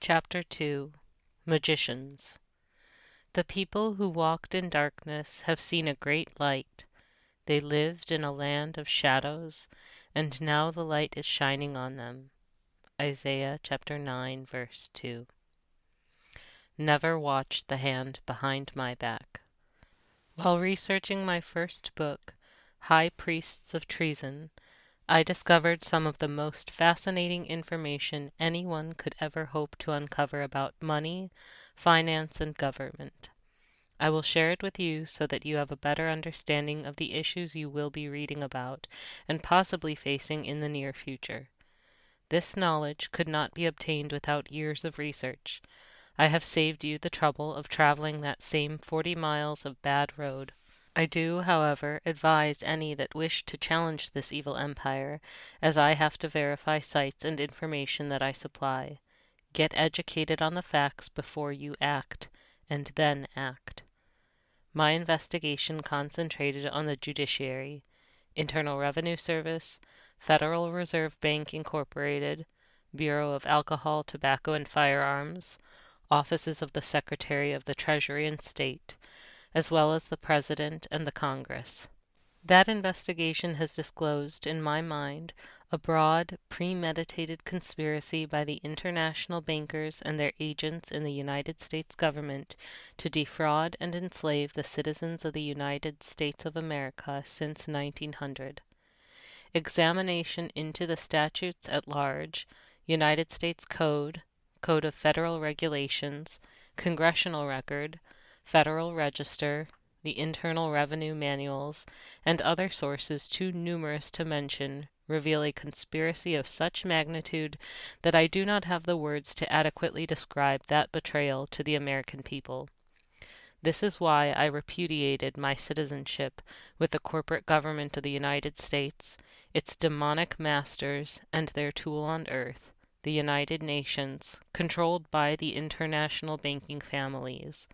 Chapter 2 Magicians. The people who walked in darkness have seen a great light. They lived in a land of shadows, and now the light is shining on them. Isaiah chapter 9, verse 2. Never watch the hand behind my back. While researching my first book, High Priests of Treason, I discovered some of the most fascinating information anyone could ever hope to uncover about money, finance, and government. I will share it with you so that you have a better understanding of the issues you will be reading about and possibly facing in the near future. This knowledge could not be obtained without years of research. I have saved you the trouble of traveling that same 40 miles of bad road. I do, however, advise any that wish to challenge this evil empire, as I have to verify sites and information that I supply. Get educated on the facts before you act, and then act. My investigation concentrated on the judiciary, Internal Revenue Service, Federal Reserve Bank Incorporated, Bureau of Alcohol, Tobacco, and Firearms, offices of the Secretary of the Treasury and State, as well as the President and the Congress. That investigation has disclosed, in my mind, a broad, premeditated conspiracy by the international bankers and their agents in the United States government to defraud and enslave the citizens of the United States of America since 1900. Examination into the statutes at large, United States Code, Code of Federal Regulations, Congressional Record, Federal Register, the Internal Revenue Manuals, and other sources too numerous to mention, reveal a conspiracy of such magnitude that I do not have the words to adequately describe that betrayal to the American people. This is why I repudiated my citizenship with the corporate government of the United States, its demonic masters, and their tool on earth, the United Nations, controlled by the international banking families.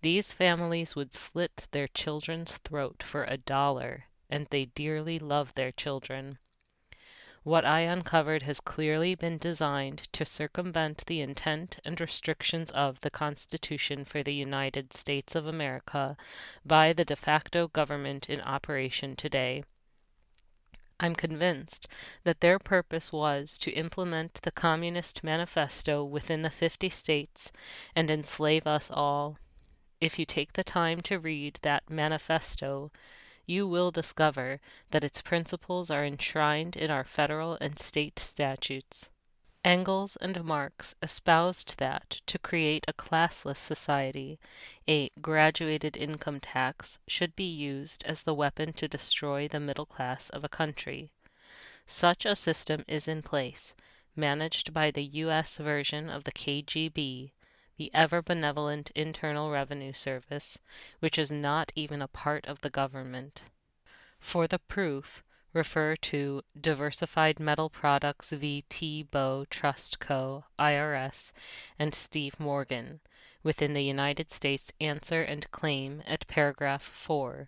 These families would slit their children's throat for $1, and they dearly love their children. What I uncovered has clearly been designed to circumvent the intent and restrictions of the Constitution for the United States of America by the de facto government in operation today. I'm convinced that their purpose was to implement the Communist Manifesto within the 50 states and enslave us all. If you take the time to read that manifesto, you will discover that its principles are enshrined in our federal and state statutes. Engels and Marx espoused that, to create a classless society, a graduated income tax should be used as the weapon to destroy the middle class of a country. Such a system is in place, managed by the U.S. version of the KGB, the ever-benevolent Internal Revenue Service, which is not even a part of the government. For the proof, refer to Diversified Metal Products v. T. Bow Trust Co., IRS, and Steve Morgan, within the United States Answer and Claim at paragraph 4,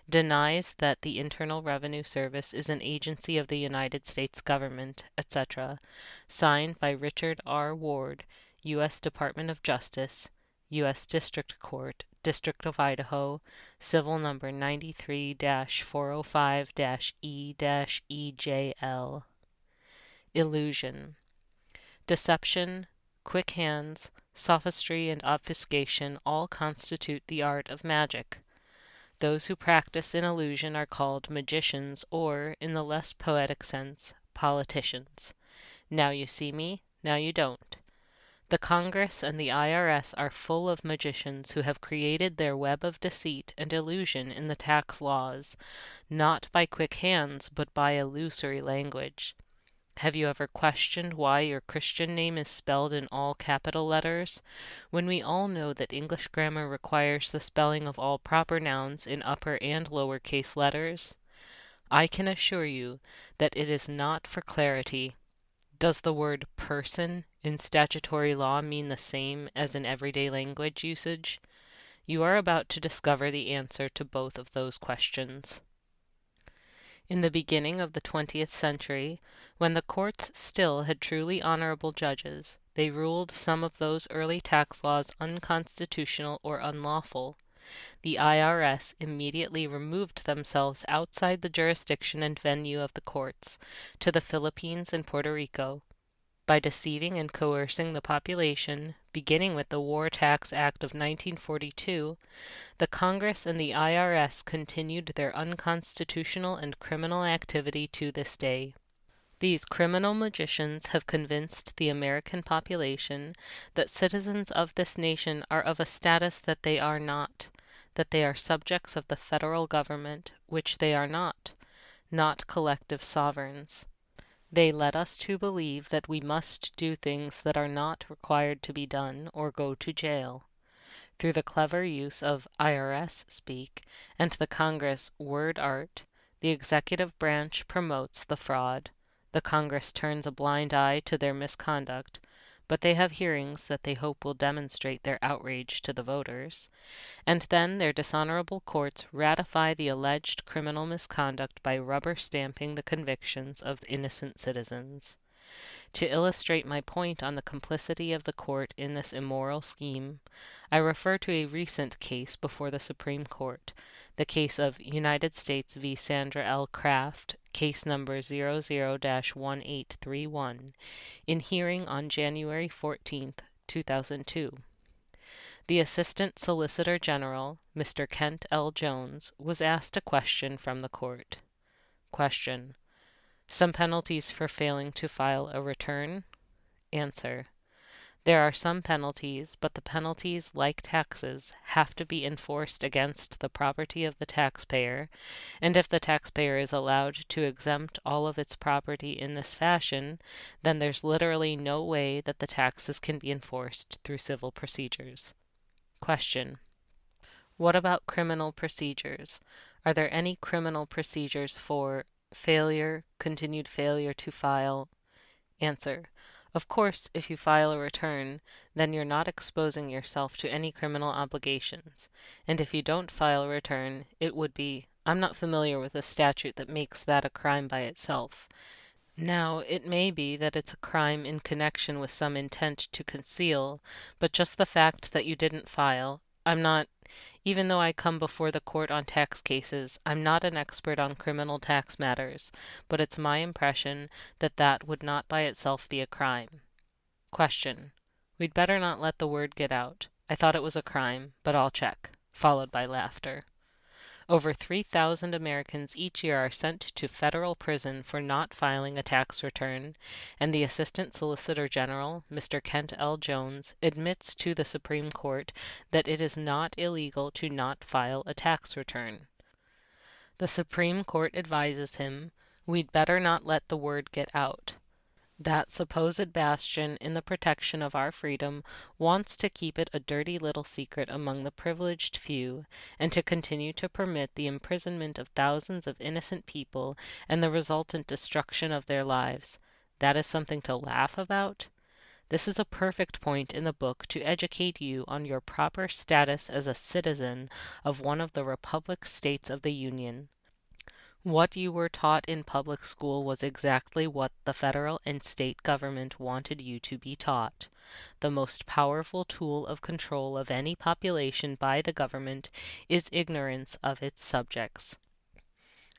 denies that the Internal Revenue Service is an agency of the United States government, etc., signed by Richard R. Ward, U.S. Department of Justice, U.S. District Court, District of Idaho, Civil Number 93-405-E-EJL. Illusion. Deception, quick hands, sophistry, and obfuscation all constitute the art of magic. Those who practice in illusion are called magicians or, in the less poetic sense, politicians. Now you see me, now you don't. The Congress and the IRS are full of magicians who have created their web of deceit and illusion in the tax laws, not by quick hands, but by illusory language. Have you ever questioned why your Christian name is spelled in all capital letters, when we all know that English grammar requires the spelling of all proper nouns in upper and lower case letters? I can assure you that it is not for clarity. Does the word person in statutory law mean the same as in everyday language usage? You are about to discover the answer to both of those questions. In the beginning of the 20th century, when the courts still had truly honorable judges, they ruled some of those early tax laws unconstitutional or unlawful. The IRS immediately removed themselves outside the jurisdiction and venue of the courts, to the Philippines and Puerto Rico. By deceiving and coercing the population, beginning with the War Tax Act of 1942, the Congress and the IRS continued their unconstitutional and criminal activity to this day. These criminal magicians have convinced the American population that citizens of this nation are of a status that they are not, that they are subjects of the federal government, which they are not collective sovereigns. They led us to believe that we must do things that are not required to be done or go to jail. Through the clever use of IRS speak and the Congress word art, the executive branch promotes the fraud. The Congress turns a blind eye to their misconduct, but they have hearings that they hope will demonstrate their outrage to the voters, and then their dishonorable courts ratify the alleged criminal misconduct by rubber-stamping the convictions of innocent citizens. To illustrate my point on the complicity of the court in this immoral scheme, I refer to a recent case before the Supreme Court, the case of United States v. Sandra L. Kraft, case number 00-1831, in hearing on January 14, 2002. The Assistant Solicitor General, Mr. Kent L. Jones, was asked a question from the court. Question: some penalties for failing to file a return? Answer: there are some penalties, but the penalties, like taxes, have to be enforced against the property of the taxpayer, and if the taxpayer is allowed to exempt all of its property in this fashion, then there's literally no way that the taxes can be enforced through civil procedures. Question: what about criminal procedures? Are there any criminal procedures for continued failure to file? Answer: of course, if you file a return, then you're not exposing yourself to any criminal obligations, and if you don't file a return, it would be, I'm not familiar with a statute that makes that a crime by itself. Now, it may be that it's a crime in connection with some intent to conceal, but just the fact that you didn't file, even though I come before the court on tax cases, I'm not an expert on criminal tax matters, but it's my impression that that would not by itself be a crime. Question: we'd better not let the word get out. I thought it was a crime, but I'll check. Followed by laughter. Over 3,000 Americans each year are sent to federal prison for not filing a tax return, and the Assistant Solicitor General, Mr. Kent L. Jones, admits to the Supreme Court that it is not illegal to not file a tax return. The Supreme Court advises him, we'd better not let the word get out. That supposed bastion in the protection of our freedom wants to keep it a dirty little secret among the privileged few, and to continue to permit the imprisonment of thousands of innocent people and the resultant destruction of their lives. That is something to laugh about? This is a perfect point in the book to educate you on your proper status as a citizen of one of the Republic States of the Union. What you were taught in public school was exactly what the federal and state government wanted you to be taught. The most powerful tool of control of any population by the government is ignorance of its subjects.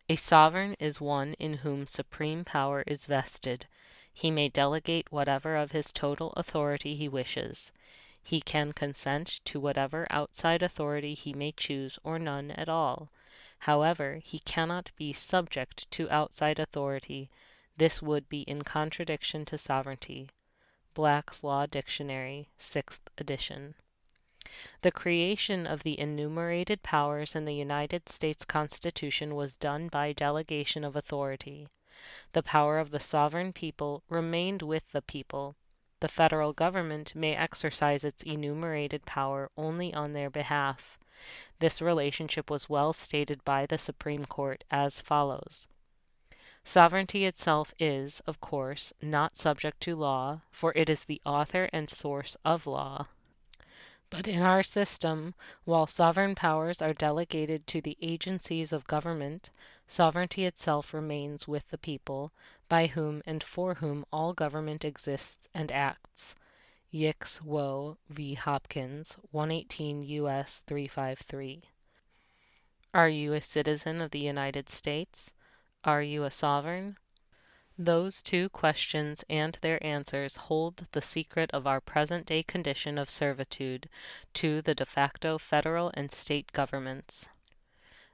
A sovereign is one in whom supreme power is vested. He may delegate whatever of his total authority he wishes. He can consent to whatever outside authority he may choose or none at all. However, he cannot be subject to outside authority. This would be in contradiction to sovereignty. Black's Law Dictionary, 6th edition. The creation of the enumerated powers in the United States Constitution was done by delegation of authority. The power of the sovereign people remained with the people. The federal government may exercise its enumerated power only on their behalf. This relationship was well stated by the Supreme Court as follows. Sovereignty itself is, of course, not subject to law, for it is the author and source of law. But in our system, while sovereign powers are delegated to the agencies of government, sovereignty itself remains with the people, by whom and for whom all government exists and acts. Ch.2 v. Hopkins, 118 U.S. 353. Are you a citizen of the United States? Are you a sovereign? Those two questions and their answers hold the secret of our present-day condition of servitude to the de facto federal and state governments.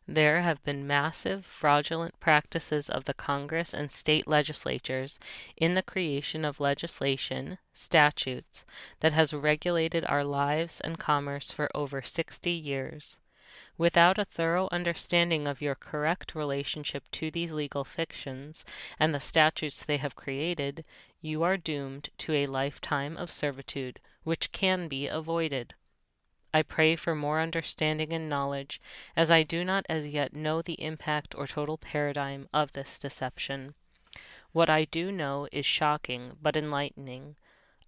There have been massive, fraudulent practices of the Congress and state legislatures in the creation of legislation, statutes, that has regulated our lives and commerce for over 60 years. Without a thorough understanding of your correct relationship to these legal fictions and the statutes they have created, you are doomed to a lifetime of servitude, which can be avoided. I pray for more understanding and knowledge, as I do not as yet know the impact or total paradigm of this deception. What I do know is shocking but enlightening.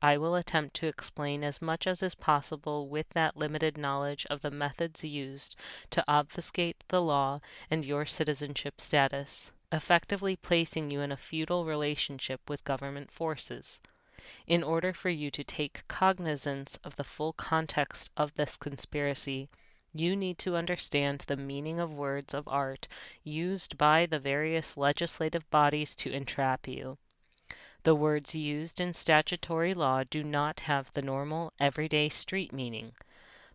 I will attempt to explain as much as is possible with that limited knowledge of the methods used to obfuscate the law and your citizenship status, effectively placing you in a feudal relationship with government forces. In order for you to take cognizance of the full context of this conspiracy, you need to understand the meaning of words of art used by the various legislative bodies to entrap you. The words used in statutory law do not have the normal, everyday street meaning.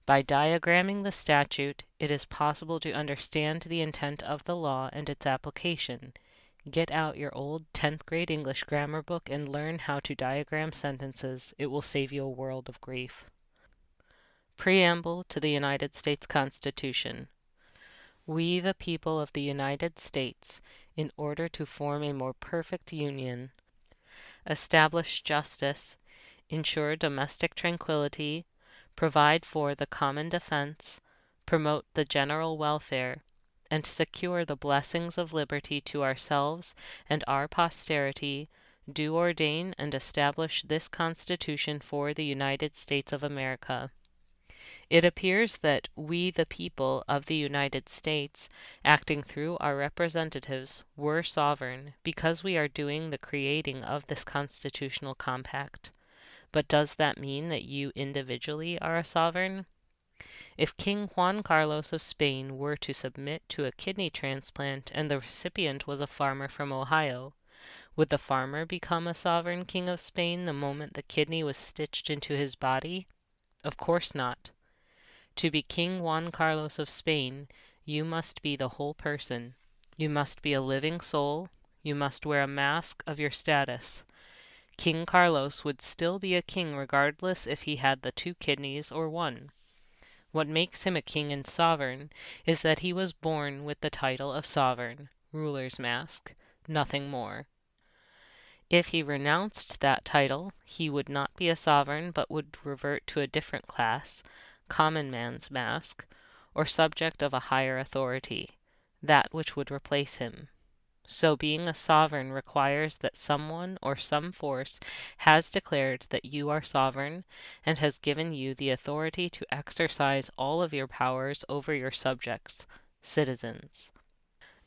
By diagramming the statute, it is possible to understand the intent of the law and its application. Get out your old 10th grade English grammar book and learn how to diagram sentences. It will save you a world of grief. Preamble to the United States Constitution. We, the people of the United States, in order to form a more perfect union, establish justice, ensure domestic tranquility, provide for the common defense, promote the general welfare, and secure the blessings of liberty to ourselves and our posterity, do ordain and establish this Constitution for the United States of America. It appears that we, the people of the United States, acting through our representatives, were sovereign because we are doing the creating of this constitutional compact. But does that mean that you individually are a sovereign? If King Juan Carlos of Spain were to submit to a kidney transplant and the recipient was a farmer from Ohio, would the farmer become a sovereign king of Spain the moment the kidney was stitched into his body? Of course not. To be King Juan Carlos of Spain, you must be the whole person. You must be a living soul. You must wear a mask of your status. King Carlos would still be a king regardless if he had the 2 kidneys or 1. What makes him a king and sovereign is that he was born with the title of sovereign, ruler's mask, nothing more. If he renounced that title, he would not be a sovereign but would revert to a different class, common man's mask, or subject of a higher authority, that which would replace him. So being a sovereign requires that someone or some force has declared that you are sovereign and has given you the authority to exercise all of your powers over your subjects, citizens.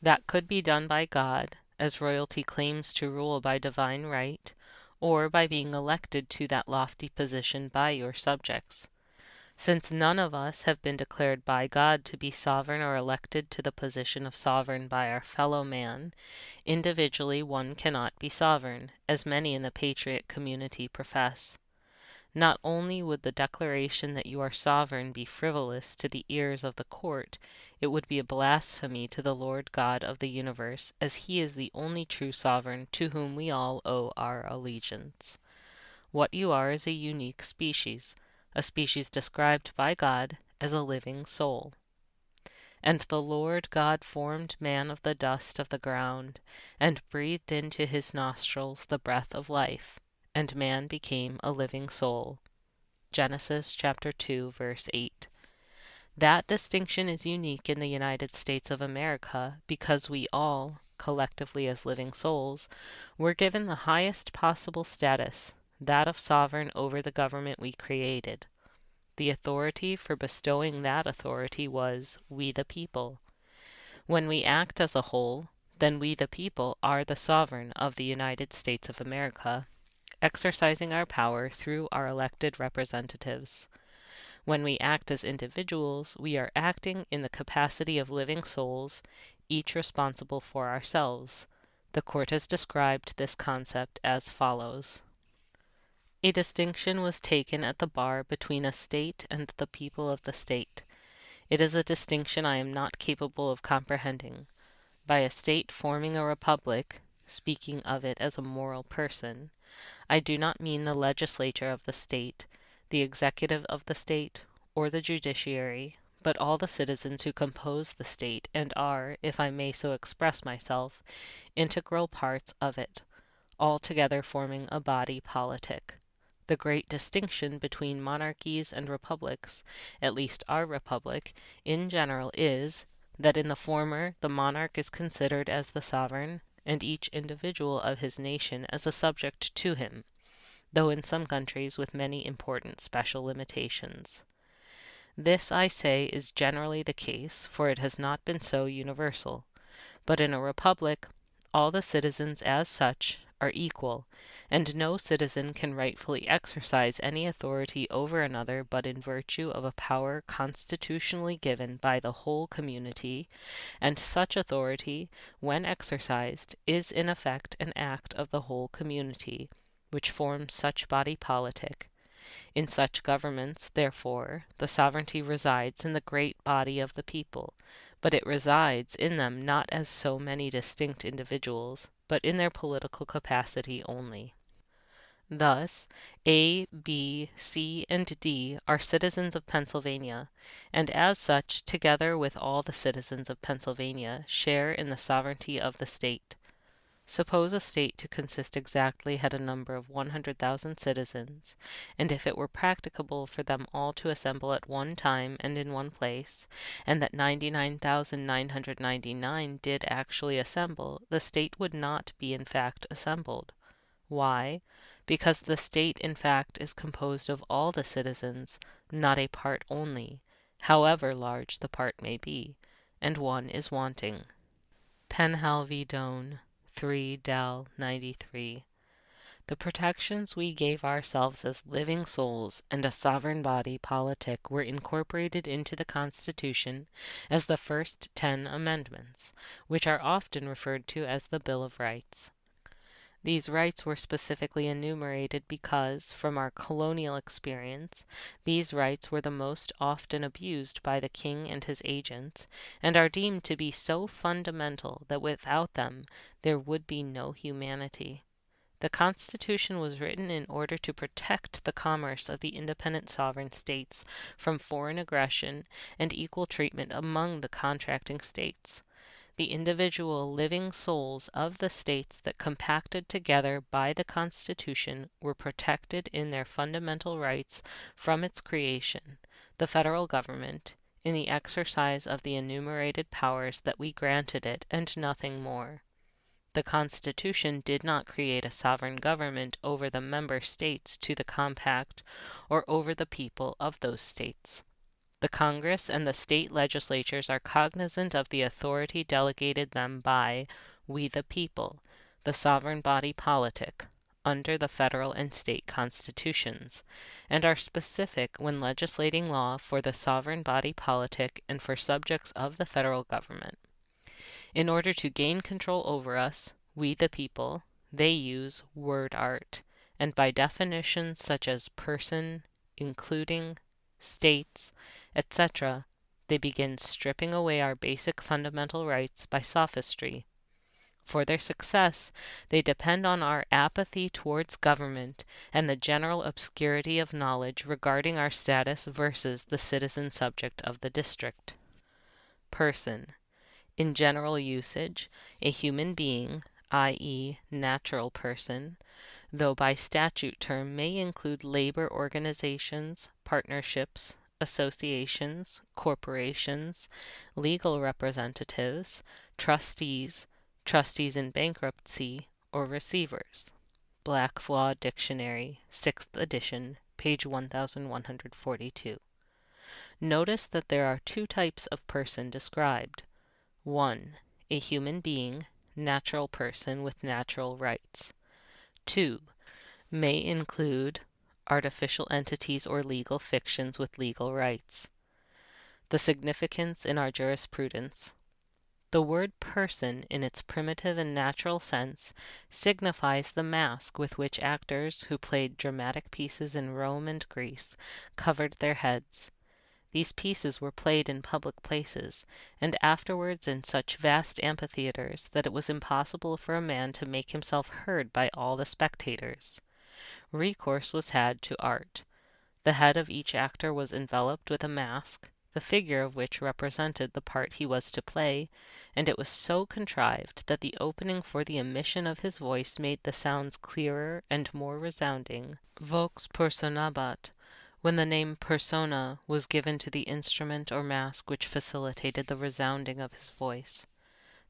That could be done by God, as royalty claims to rule by divine right, or by being elected to that lofty position by your subjects. Since none of us have been declared by God to be sovereign or elected to the position of sovereign by our fellow man, individually one cannot be sovereign, as many in the patriot community profess. Not only would the declaration that you are sovereign be frivolous to the ears of the court, it would be a blasphemy to the Lord God of the universe, as he is the only true sovereign to whom we all owe our allegiance. What you are is a unique species, a species described by God as a living soul. And the Lord God formed man of the dust of the ground, and breathed into his nostrils the breath of life, and man became a living soul. Genesis chapter 2, verse 8. That distinction is unique in the United States of America because we all, collectively as living souls, were given the highest possible status, that of sovereign over the government we created. The authority for bestowing that authority was we the people. When we act as a whole, then we the people are the sovereign of the United States of America, exercising our power through our elected representatives. When we act as individuals, we are acting in the capacity of living souls, each responsible for ourselves. The court has described this concept as follows. A distinction was taken at the bar between a state and the people of the state. It is a distinction I am not capable of comprehending. By a state forming a republic, speaking of it as a moral person, I do not mean the legislature of the state, the executive of the state, or the judiciary, but all the citizens who compose the state and are, if I may so express myself, integral parts of it, all together forming a body politic. The great distinction between monarchies and republics, at least our republic, in general is, that in the former the monarch is considered as the sovereign, and each individual of his nation as a subject to him, though in some countries with many important special limitations. This, I say, is generally the case, for it has not been so universal. But in a republic, all the citizens as such are equal, and no citizen can rightfully exercise any authority over another but in virtue of a power constitutionally given by the whole community, and such authority, when exercised, is in effect an act of the whole community, which forms such body politic. In such governments, therefore, the sovereignty resides in the great body of the people, but it resides in them not as so many distinct individuals, but in their political capacity only. Thus, A, B, C, and D are citizens of Pennsylvania, and as such, together with all the citizens of Pennsylvania, share in the sovereignty of the state. Suppose a state to consist exactly had a number of 100,000 citizens, and if it were practicable for them all to assemble at one time and in one place, and that 99,999 did actually assemble, the state would not be in fact assembled. Why? Because the state in fact is composed of all the citizens, not a part only, however large the part may be, and one is wanting. Penhal v. Doane, 3 Dal. 93. The protections we gave ourselves as living souls and a sovereign body politic were incorporated into the Constitution as the first 10 amendments, which are often referred to as the Bill of Rights. These rights were specifically enumerated because, from our colonial experience, these rights were the most often abused by the king and his agents, and are deemed to be so fundamental that without them there would be no humanity. The Constitution was written in order to protect the commerce of the independent sovereign states from foreign aggression and equal treatment among the contracting states. The individual living souls of the states that compacted together by the Constitution were protected in their fundamental rights from its creation, the federal government, in the exercise of the enumerated powers that we granted it, and nothing more. The Constitution did not create a sovereign government over the member states to the compact or over the people of those states. The Congress and the state legislatures are cognizant of the authority delegated them by "we the people," the sovereign body politic, under the federal and state constitutions, and are specific when legislating law for the sovereign body politic and for subjects of the federal government. In order to gain control over us, we the people, they use word art, and by definitions such as person, including, states, etc., they begin stripping away our basic fundamental rights by sophistry. For their success, they depend on our apathy towards government and the general obscurity of knowledge regarding our status versus the citizen subject of the district. Person. In general usage, a human being, i.e., natural person, though by statute term may include labor organizations, partnerships, associations, corporations, legal representatives, trustees, trustees in bankruptcy, or receivers. Black's Law Dictionary, 6th edition, page 1142. Notice that there are 2 types of person described. 1. A human being, natural person with natural rights. 2. may include artificial entities or legal fictions with legal rights. The significance in our jurisprudence. The word person, in its primitive and natural sense, signifies the mask with which actors who played dramatic pieces in Rome and Greece covered their heads. These pieces were played in public places, and afterwards in such vast amphitheaters that it was impossible for a man to make himself heard by all the spectators. Recourse was had to art. The head of each actor was enveloped with a mask, the figure of which represented the part he was to play, and it was so contrived that the opening for the emission of his voice made the sounds clearer and more resounding. Vox personabat, when the name persona was given to the instrument or mask which facilitated the resounding of his voice.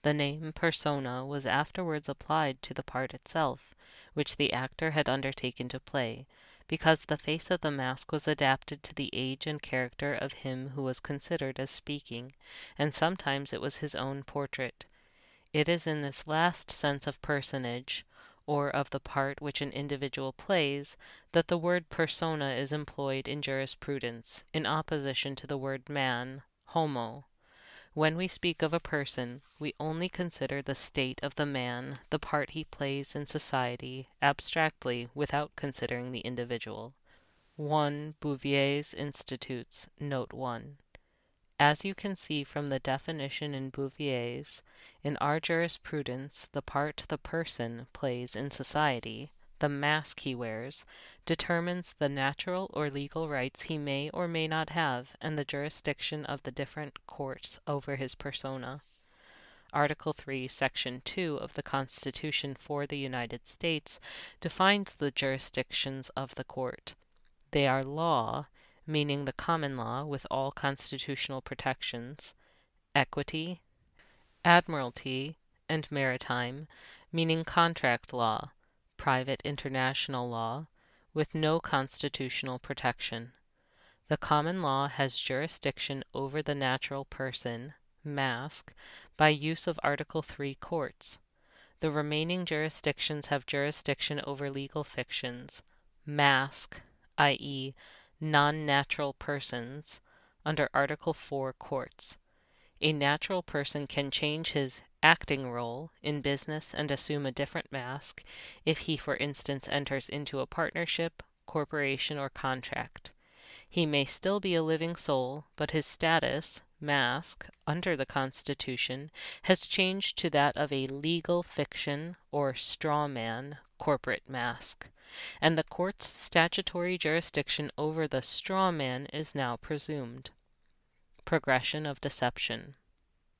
The name persona was afterwards applied to the part itself, which the actor had undertaken to play, because the face of the mask was adapted to the age and character of him who was considered as speaking, and sometimes it was his own portrait. It is in this last sense of personage, or of the part which an individual plays, that the word persona is employed in jurisprudence, in opposition to the word man, homo. When we speak of a person, we only consider the state of the man, the part he plays in society, abstractly, without considering the individual. 1 Bouvier's Institutes, Note 1. As you can see from the definition in Bouvier's, in our jurisprudence, the part the person plays in society, the mask he wears, determines the natural or legal rights he may or may not have and the jurisdiction of the different courts over his persona. Article 3, Section 2 of the Constitution for the United States defines the jurisdictions of the court. They are law, meaning the common law with all constitutional protections, equity, admiralty, and maritime, meaning contract law, private international law, with no constitutional protection. The common law has jurisdiction over the natural person, mask, by use of Article 3 courts. The remaining jurisdictions have jurisdiction over legal fictions, mask, i.e., non-natural persons, under Article 4 courts. A natural person can change his acting role in business and assume a different mask if he, for instance, enters into a partnership, corporation, or contract. He may still be a living soul, but his status, mask, under the Constitution, has changed to that of a legal fiction or straw man, corporate mask, and the court's statutory jurisdiction over the straw man is now presumed. Progression of deception.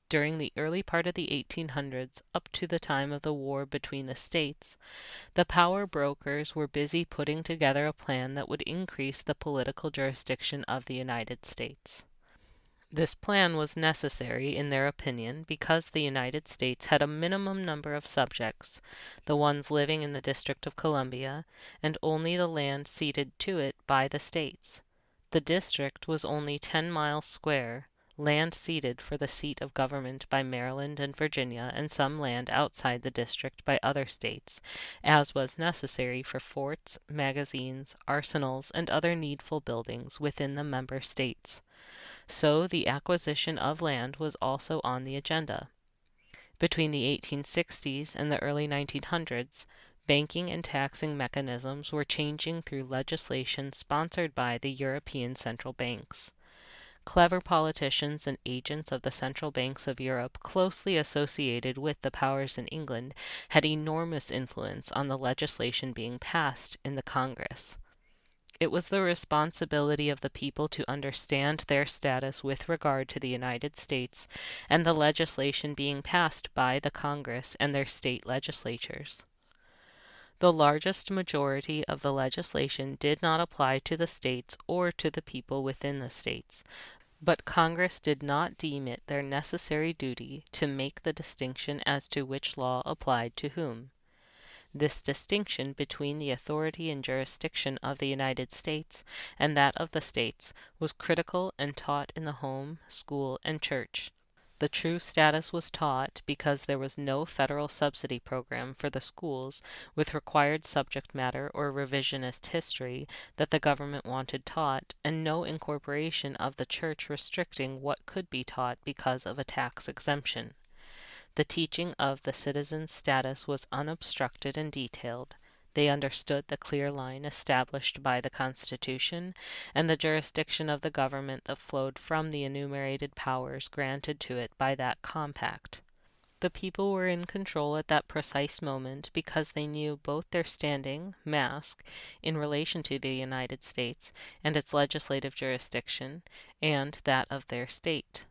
During the early part of the 1800s, up to the time of the war between the states, the power brokers were busy putting together a plan that would increase the political jurisdiction of the United States. This plan was necessary, in their opinion, because the United States had a minimum number of subjects, the ones living in the District of Columbia, and only the land ceded to it by the states. The district was only 10 miles square, land ceded for the seat of government by Maryland and Virginia, and some land outside the district by other states, as was necessary for forts, magazines, arsenals, and other needful buildings within the member states. So the acquisition of land was also on the agenda. Between the 1860s and the early 1900s, banking and taxing mechanisms were changing through legislation sponsored by the European central banks. Clever politicians and agents of the central banks of Europe, closely associated with the powers in England, had enormous influence on the legislation being passed in the Congress. It was the responsibility of the people to understand their status with regard to the United States and the legislation being passed by the Congress and their state legislatures. The largest majority of the legislation did not apply to the states or to the people within the states, but Congress did not deem it their necessary duty to make the distinction as to which law applied to whom. This distinction between the authority and jurisdiction of the United States and that of the states was critical and taught in the home, school, and church. The true status was taught because there was no federal subsidy program for the schools with required subject matter or revisionist history that the government wanted taught, and no incorporation of the church restricting what could be taught because of a tax exemption. The teaching of the citizen's status was unobstructed and detailed. They understood the clear line established by the Constitution and the jurisdiction of the government that flowed from the enumerated powers granted to it by that compact. The people were in control at that precise moment because they knew both their standing, mask, in relation to the United States and its legislative jurisdiction, and that of their state.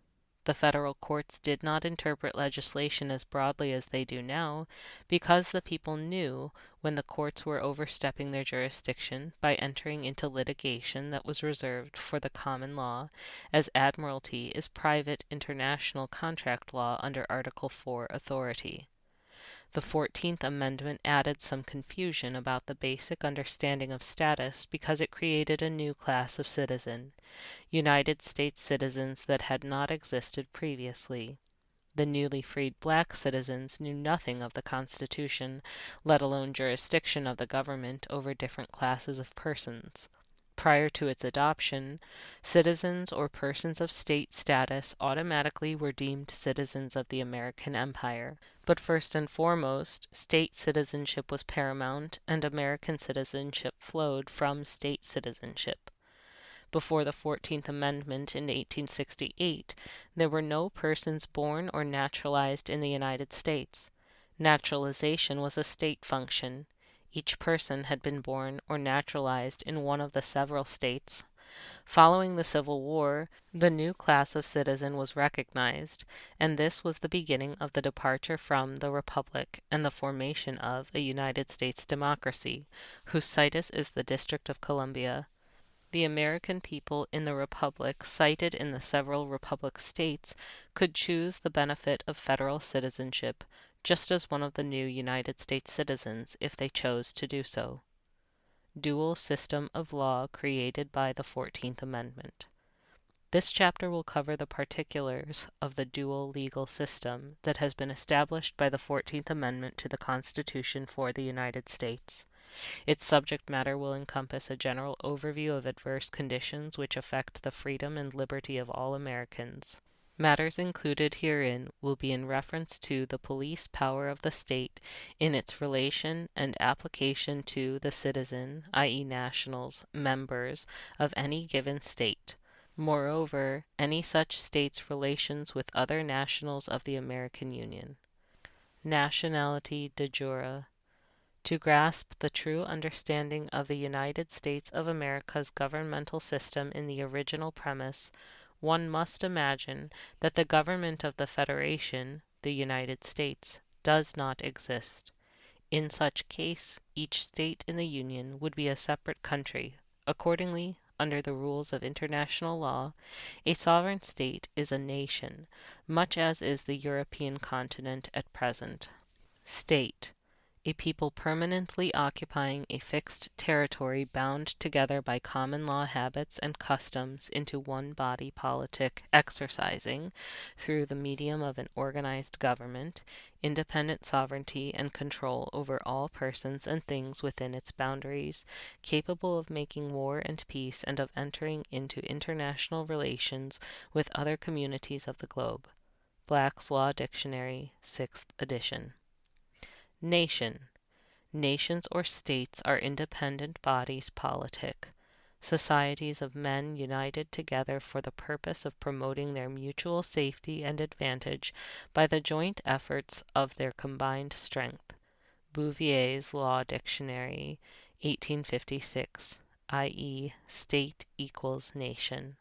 The federal courts did not interpret legislation as broadly as they do now, because the people knew when the courts were overstepping their jurisdiction by entering into litigation that was reserved for the common law, as admiralty is private international contract law under Article 4 authority. The 14th Amendment added some confusion about the basic understanding of status because it created a new class of citizen, United States citizens that had not existed previously. The newly freed black citizens knew nothing of the Constitution, let alone jurisdiction of the government over different classes of persons. Prior to its adoption, citizens or persons of state status automatically were deemed citizens of the American Empire. But first and foremost, state citizenship was paramount, and American citizenship flowed from state citizenship. Before the 14th Amendment in 1868, there were no persons born or naturalized in the United States. Naturalization was a state function. Each person had been born or naturalized in one of the several states. Following the Civil War, the new class of citizen was recognized, and this was the beginning of the departure from the Republic and the formation of a United States democracy, whose situs is the District of Columbia. The American people in the Republic cited in the several Republic states could choose the benefit of federal citizenship, just as one of the new United States citizens if they chose to do so. Dual system of law created by the 14th Amendment. This chapter will cover the particulars of the dual legal system that has been established by the 14th Amendment to the Constitution for the United States. Its subject matter will encompass a general overview of adverse conditions which affect the freedom and liberty of all Americans. Matters included herein will be in reference to the police power of the state in its relation and application to the citizen, i.e. nationals, members of any given state. Moreover, any such state's relations with other nationals of the American Union. Nationality de jure. To grasp the true understanding of the United States of America's governmental system in the original premise, one must imagine that the government of the Federation, the United States, does not exist. In such case, each state in the Union would be a separate country. Accordingly, under the rules of international law, a sovereign state is a nation, much as is the European continent at present. State. A people permanently occupying a fixed territory bound together by common law habits and customs into one body politic, exercising, through the medium of an organized government, independent sovereignty and control over all persons and things within its boundaries, capable of making war and peace and of entering into international relations with other communities of the globe. Black's Law Dictionary, 6th edition. Nation. Nations or states are independent bodies politic, societies of men united together for the purpose of promoting their mutual safety and advantage by the joint efforts of their combined strength. Bouvier's Law Dictionary, 1856, i.e., state equals nation.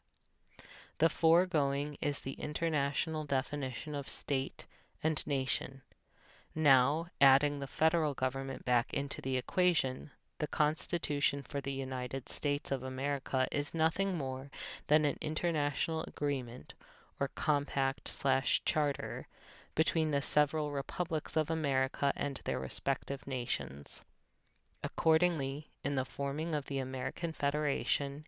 The foregoing is the international definition of state and nation. Now, adding the federal government back into the equation, the Constitution for the United States of America is nothing more than an international agreement, or compact/charter, between the several republics of America and their respective nations. Accordingly, in the forming of the American Federation,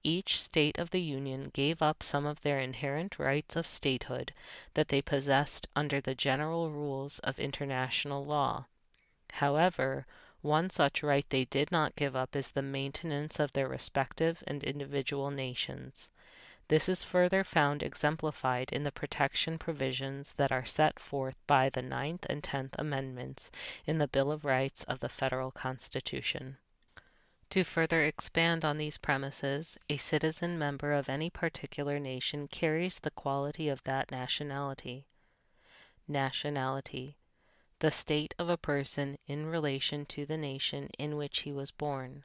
each state of the Union gave up some of their inherent rights of statehood that they possessed under the general rules of international law. However, one such right they did not give up is the maintenance of their respective and individual nations. This is further found exemplified in the protection provisions that are set forth by the 9th and 10th Amendments in the Bill of Rights of the Federal Constitution. To further expand on these premises, a citizen member of any particular nation carries the quality of that nationality. Nationality: the state of a person in relation to the nation in which he was born.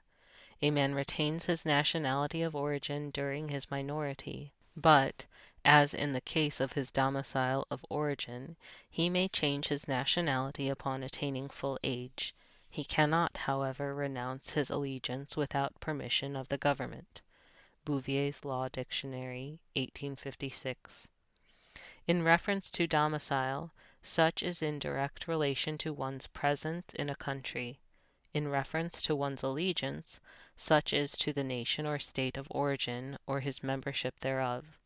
A man retains his nationality of origin during his minority, but, as in the case of his domicile of origin, he may change his nationality upon attaining full age. He cannot, however, renounce his allegiance without permission of the government. Bouvier's Law Dictionary, 1856. In reference to domicile, such is in direct relation to one's presence in a country. In reference to one's allegiance, such is to the nation or state of origin or his membership thereof.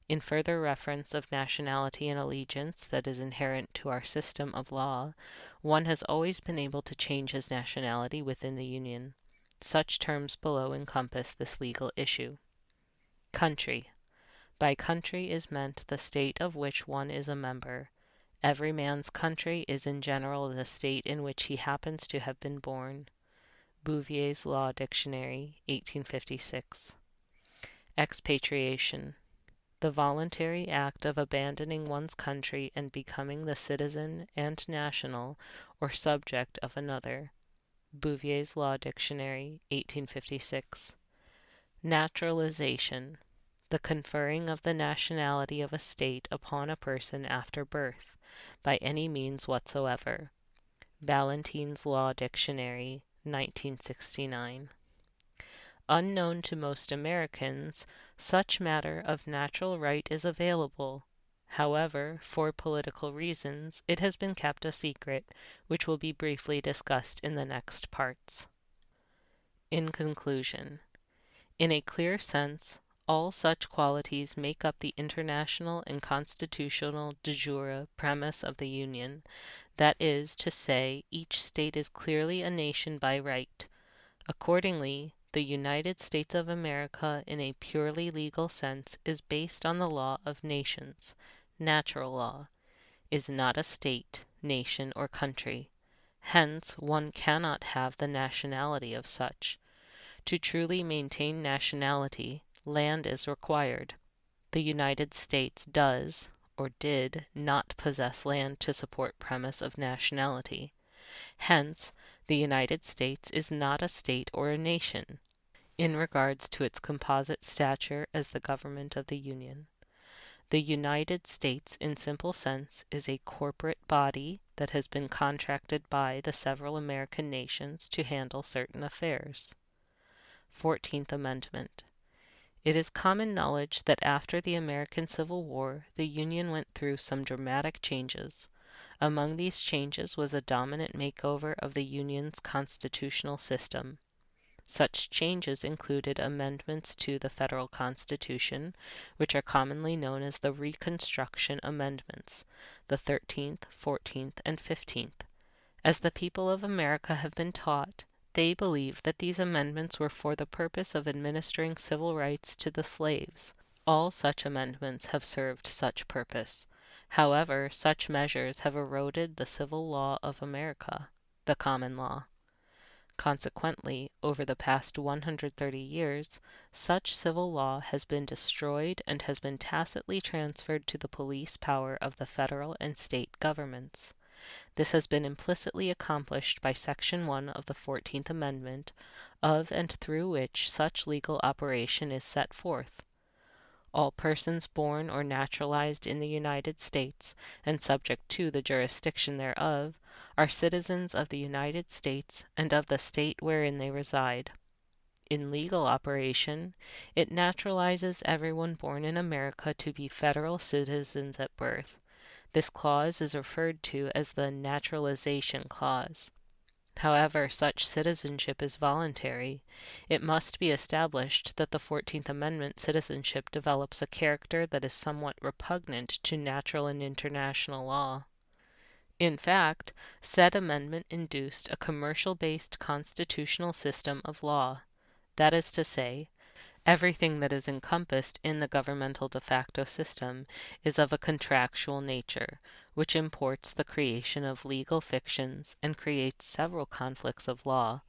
In further reference of nationality and allegiance that is inherent to our system of law, one has always been able to change his nationality within the Union. Such terms below encompass this legal issue. Country: by country is meant the state of which one is a member. Every man's country is in general the state in which he happens to have been born. Bouvier's Law Dictionary, 1856. Expatriation: the voluntary act of abandoning one's country and becoming the citizen and national or subject of another. Bouvier's Law Dictionary, 1856. Naturalization: the conferring of the nationality of a state upon a person after birth, by any means whatsoever. Ballantyne's Law Dictionary, 1969. Unknown to most Americans, such matter of natural right is available. However, for political reasons, it has been kept a secret, which will be briefly discussed in the next parts. In conclusion, in a clear sense, all such qualities make up the international and constitutional de jure premise of the Union. That is to say, each state is clearly a nation by right. Accordingly, the United States of America, in a purely legal sense, is based on the law of nations, natural law, is not a state, nation, or country. Hence, one cannot have the nationality of such. To truly maintain nationality, land is required. The United States does, or did, not possess land to support premise of nationality. Hence, the United States is not a state or a nation, in regards to its composite stature as the government of the Union. The United States, in simple sense, is a corporate body that has been contracted by the several American nations to handle certain affairs. 14th Amendment. It is common knowledge that after the American Civil War, the Union went through some dramatic changes. Among these changes was a dominant makeover of the Union's constitutional system. Such changes included amendments to the federal Constitution, which are commonly known as the Reconstruction Amendments, the 13th, 14th, and 15th. As the people of America have been taught, they believe that these amendments were for the purpose of administering civil rights to the slaves. All such amendments have served such purpose. However, such measures have eroded the civil law of America, the common law. Consequently, over the past 130 years, such civil law has been destroyed and has been tacitly transferred to the police power of the federal and state governments. This has been implicitly accomplished by Section 1 of the 14th Amendment, of and through which such legal operation is set forth. All persons born or naturalized in the United States, and subject to the jurisdiction thereof, are citizens of the United States and of the state wherein they reside. In legal operation, it naturalizes everyone born in America to be federal citizens at birth. This clause is referred to as the Naturalization Clause. However, such citizenship is voluntary. It must be established that the 14th Amendment citizenship develops a character that is somewhat repugnant to natural and international law. In fact, said amendment induced a commercial-based constitutional system of law. That is to say, everything that is encompassed in the governmental de facto system is of a contractual nature, which imports the creation of legal fictions and creates several conflicts of law.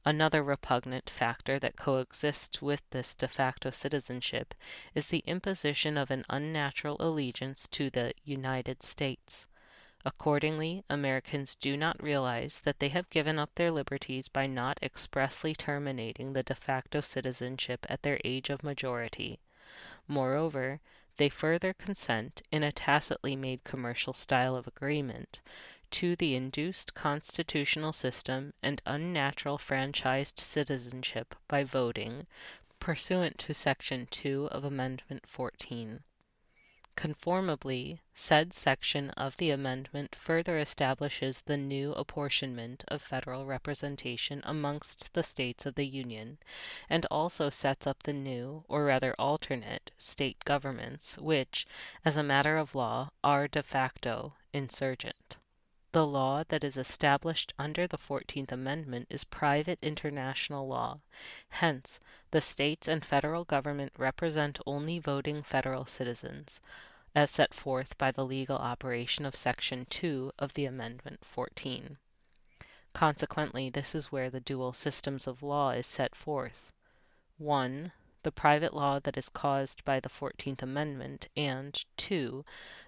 Another repugnant factor that coexists with this de facto citizenship is the imposition of an unnatural allegiance to the United States. Accordingly, Americans do not realize that they have given up their liberties by not expressly terminating the de facto citizenship at their age of majority. Moreover, they further consent, in a tacitly made commercial style of agreement, to the induced constitutional system and unnatural franchised citizenship by voting, pursuant to Section 2 of Amendment 14. Conformably, said section of the amendment further establishes the new apportionment of federal representation amongst the states of the Union, and also sets up the new, or rather alternate, state governments, which, as a matter of law, are de facto insurgent. The law that is established under the 14th Amendment is private international law. Hence, the states and federal government represent only voting federal citizens, as set forth by the legal operation of Section 2 of the Amendment 14. Consequently, this is where the dual systems of law is set forth. 1. The private law that is caused by the 14th Amendment, and 2.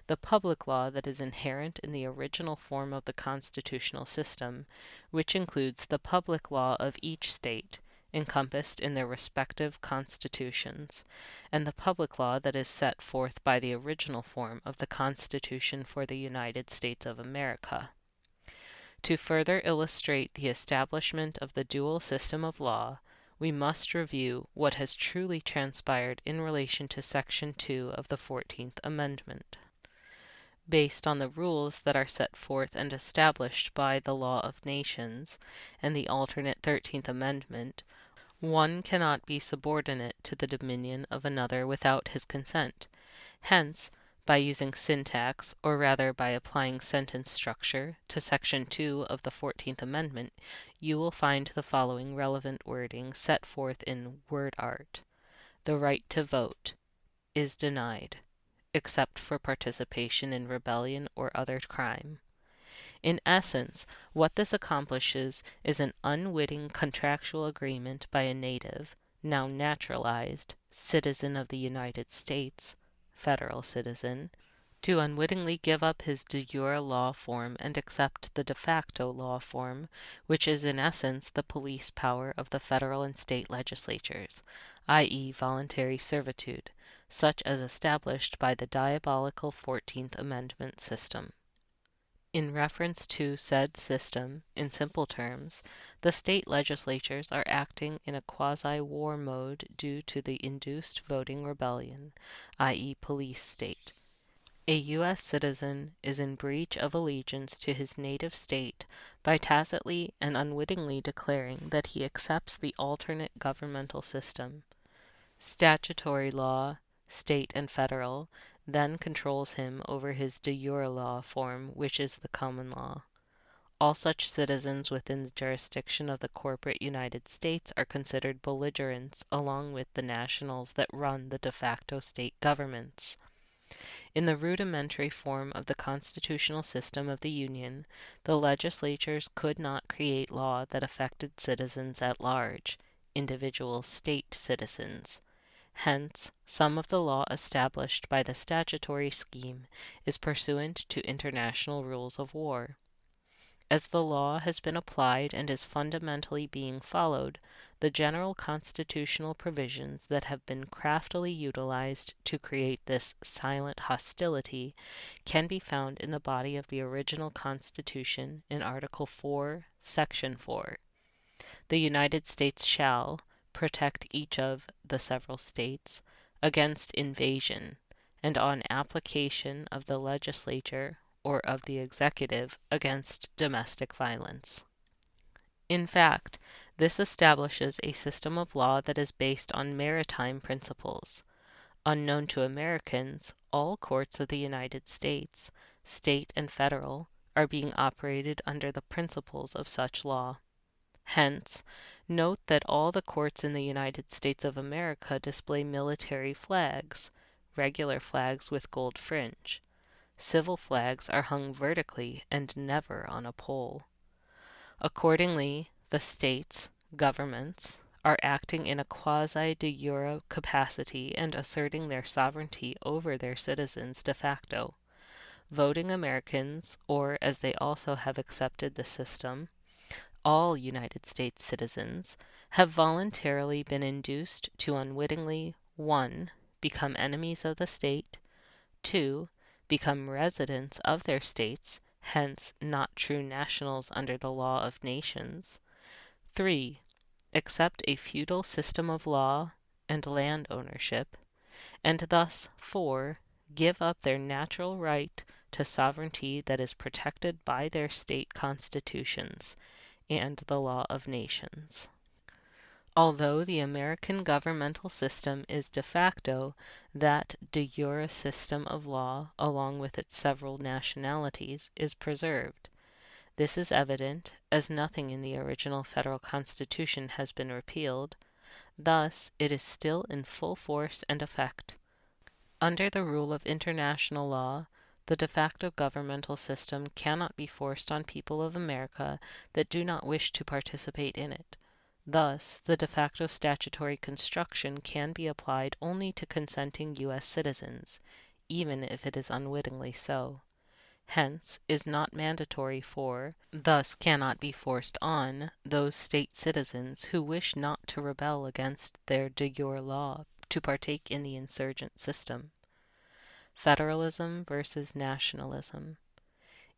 The public law that is inherent in the original form of the constitutional system, which includes the public law of each state, encompassed in their respective constitutions, and the public law that is set forth by the original form of the Constitution for the United States of America. To further illustrate the establishment of the dual system of law, we must review what has truly transpired in relation to Section 2 of the 14th Amendment. Based on the rules that are set forth and established by the law of nations and the alternate 13th Amendment, one cannot be subordinate to the dominion of another without his consent. Hence, by using syntax, or rather by applying sentence structure, to Section 2 of the 14th Amendment, you will find the following relevant wording set forth in word art. The right to vote is denied, except for participation in rebellion or other crime. In essence, what this accomplishes is an unwitting contractual agreement by a native, now naturalized, citizen of the United States, federal citizen, to unwittingly give up his de jure law form and accept the de facto law form, which is in essence the police power of the federal and state legislatures, i.e. voluntary servitude, such as established by the diabolical 14th Amendment system. In reference to said system, in simple terms, the state legislatures are acting in a quasi-war mode due to the induced voting rebellion, i.e. police state. A U.S. citizen is in breach of allegiance to his native state by tacitly and unwittingly declaring that he accepts the alternate governmental system. Statutory law, state and federal, then controls him over his de jure law form, which is the common law. All such citizens within the jurisdiction of the corporate United States are considered belligerents along with the nationals that run the de facto state governments. In the rudimentary form of the constitutional system of the Union, the legislatures could not create law that affected citizens at large, individual state citizens. Hence, some of the law established by the statutory scheme is pursuant to international rules of war. As the law has been applied and is fundamentally being followed, the general constitutional provisions that have been craftily utilized to create this silent hostility can be found in the body of the original Constitution in Article 4, Section 4. The United States shall protect each of the several states against invasion, and on application of the legislature or of the executive against domestic violence. In fact, this establishes a system of law that is based on maritime principles. Unknown to Americans, all courts of the United States, state and federal, are being operated under the principles of such law. Hence, note that all the courts in the United States of America display military flags, regular flags with gold fringe. Civil flags are hung vertically and never on a pole. Accordingly, the states, governments, are acting in a quasi de jure capacity and asserting their sovereignty over their citizens de facto. Voting Americans, or as they also have accepted the system, all United States citizens, have voluntarily been induced to unwittingly 1. Become enemies of the state, 2. Become residents of their states, hence not true nationals under the law of nations, 3. Accept a feudal system of law and land ownership, and thus 4. Give up their natural right to sovereignty that is protected by their state constitutions and the law of nations. Although the American governmental system is de facto, that de jure system of law, along with its several nationalities, is preserved. This is evident, as nothing in the original federal Constitution has been repealed. Thus, it is still in full force and effect. Under the rule of international law, the de facto governmental system cannot be forced on people of America that do not wish to participate in it. Thus, the de facto statutory construction can be applied only to consenting U.S. citizens, even if it is unwittingly so. Hence, is not mandatory for, thus cannot be forced on, those state citizens who wish not to rebel against their de jure law to partake in the insurgent system. Federalism versus nationalism.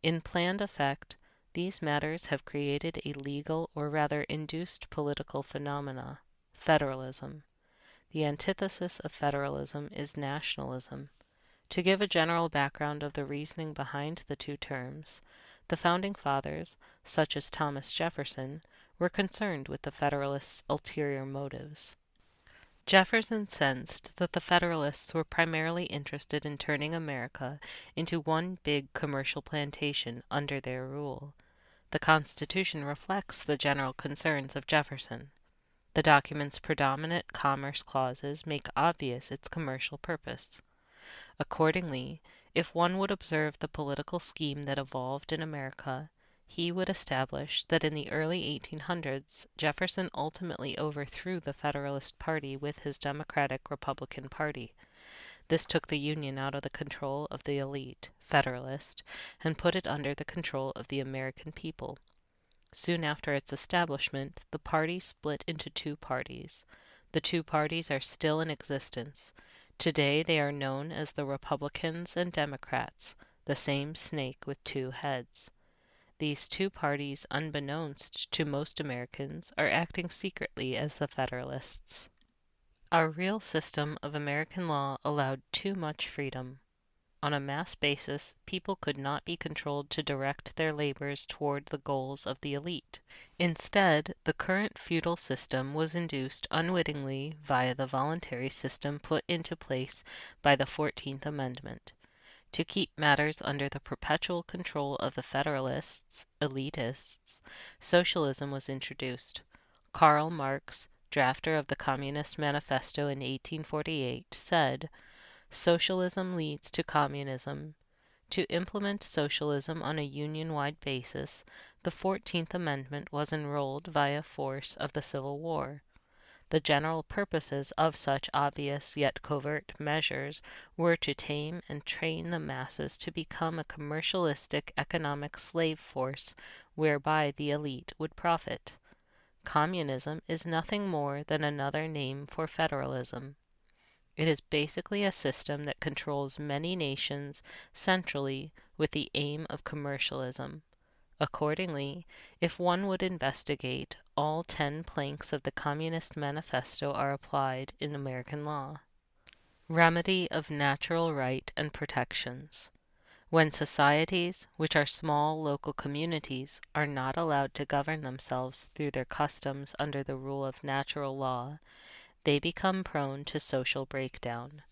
In planned effect, these matters have created a legal or rather induced political phenomena, federalism. The antithesis of federalism is nationalism. To give a general background of the reasoning behind the two terms, the founding fathers, such as Thomas Jefferson, were concerned with the Federalists' ulterior motives. Jefferson sensed that the Federalists were primarily interested in turning America into one big commercial plantation under their rule. The Constitution reflects the general concerns of Jefferson. The document's predominant commerce clauses make obvious its commercial purpose. Accordingly, if one would observe the political scheme that evolved in America, he would establish that in the early 1800s Jefferson ultimately overthrew the Federalist Party with his Democratic-Republican Party. This took the Union out of the control of the elite, Federalist, and put it under the control of the American people. Soon after its establishment, the party split into two parties. The two parties are still in existence. Today they are known as the Republicans and Democrats, the same snake with two heads. These two parties, unbeknownst to most Americans, are acting secretly as the Federalists. Our real system of American law allowed too much freedom. On a mass basis, people could not be controlled to direct their labors toward the goals of the elite. Instead, the current feudal system was induced unwittingly via the voluntary system put into place by the 14th Amendment. To keep matters under the perpetual control of the Federalists, elitists, socialism was introduced. Karl Marx, drafter of the Communist Manifesto in 1848, said, "Socialism leads to communism. To implement socialism on a union-wide basis, the 14th Amendment was enrolled via force of the Civil War. The general purposes of such obvious yet covert measures were to tame and train the masses to become a commercialistic economic slave force whereby the elite would profit. Communism is nothing more than another name for federalism. It is basically a system that controls many nations centrally with the aim of commercialism. Accordingly, if one would investigate, all 10 planks of the Communist Manifesto are applied in American law. Remedy of natural right and protections. When societies, which are small local communities, are not allowed to govern themselves through their customs under the rule of natural law, they become prone to social breakdown.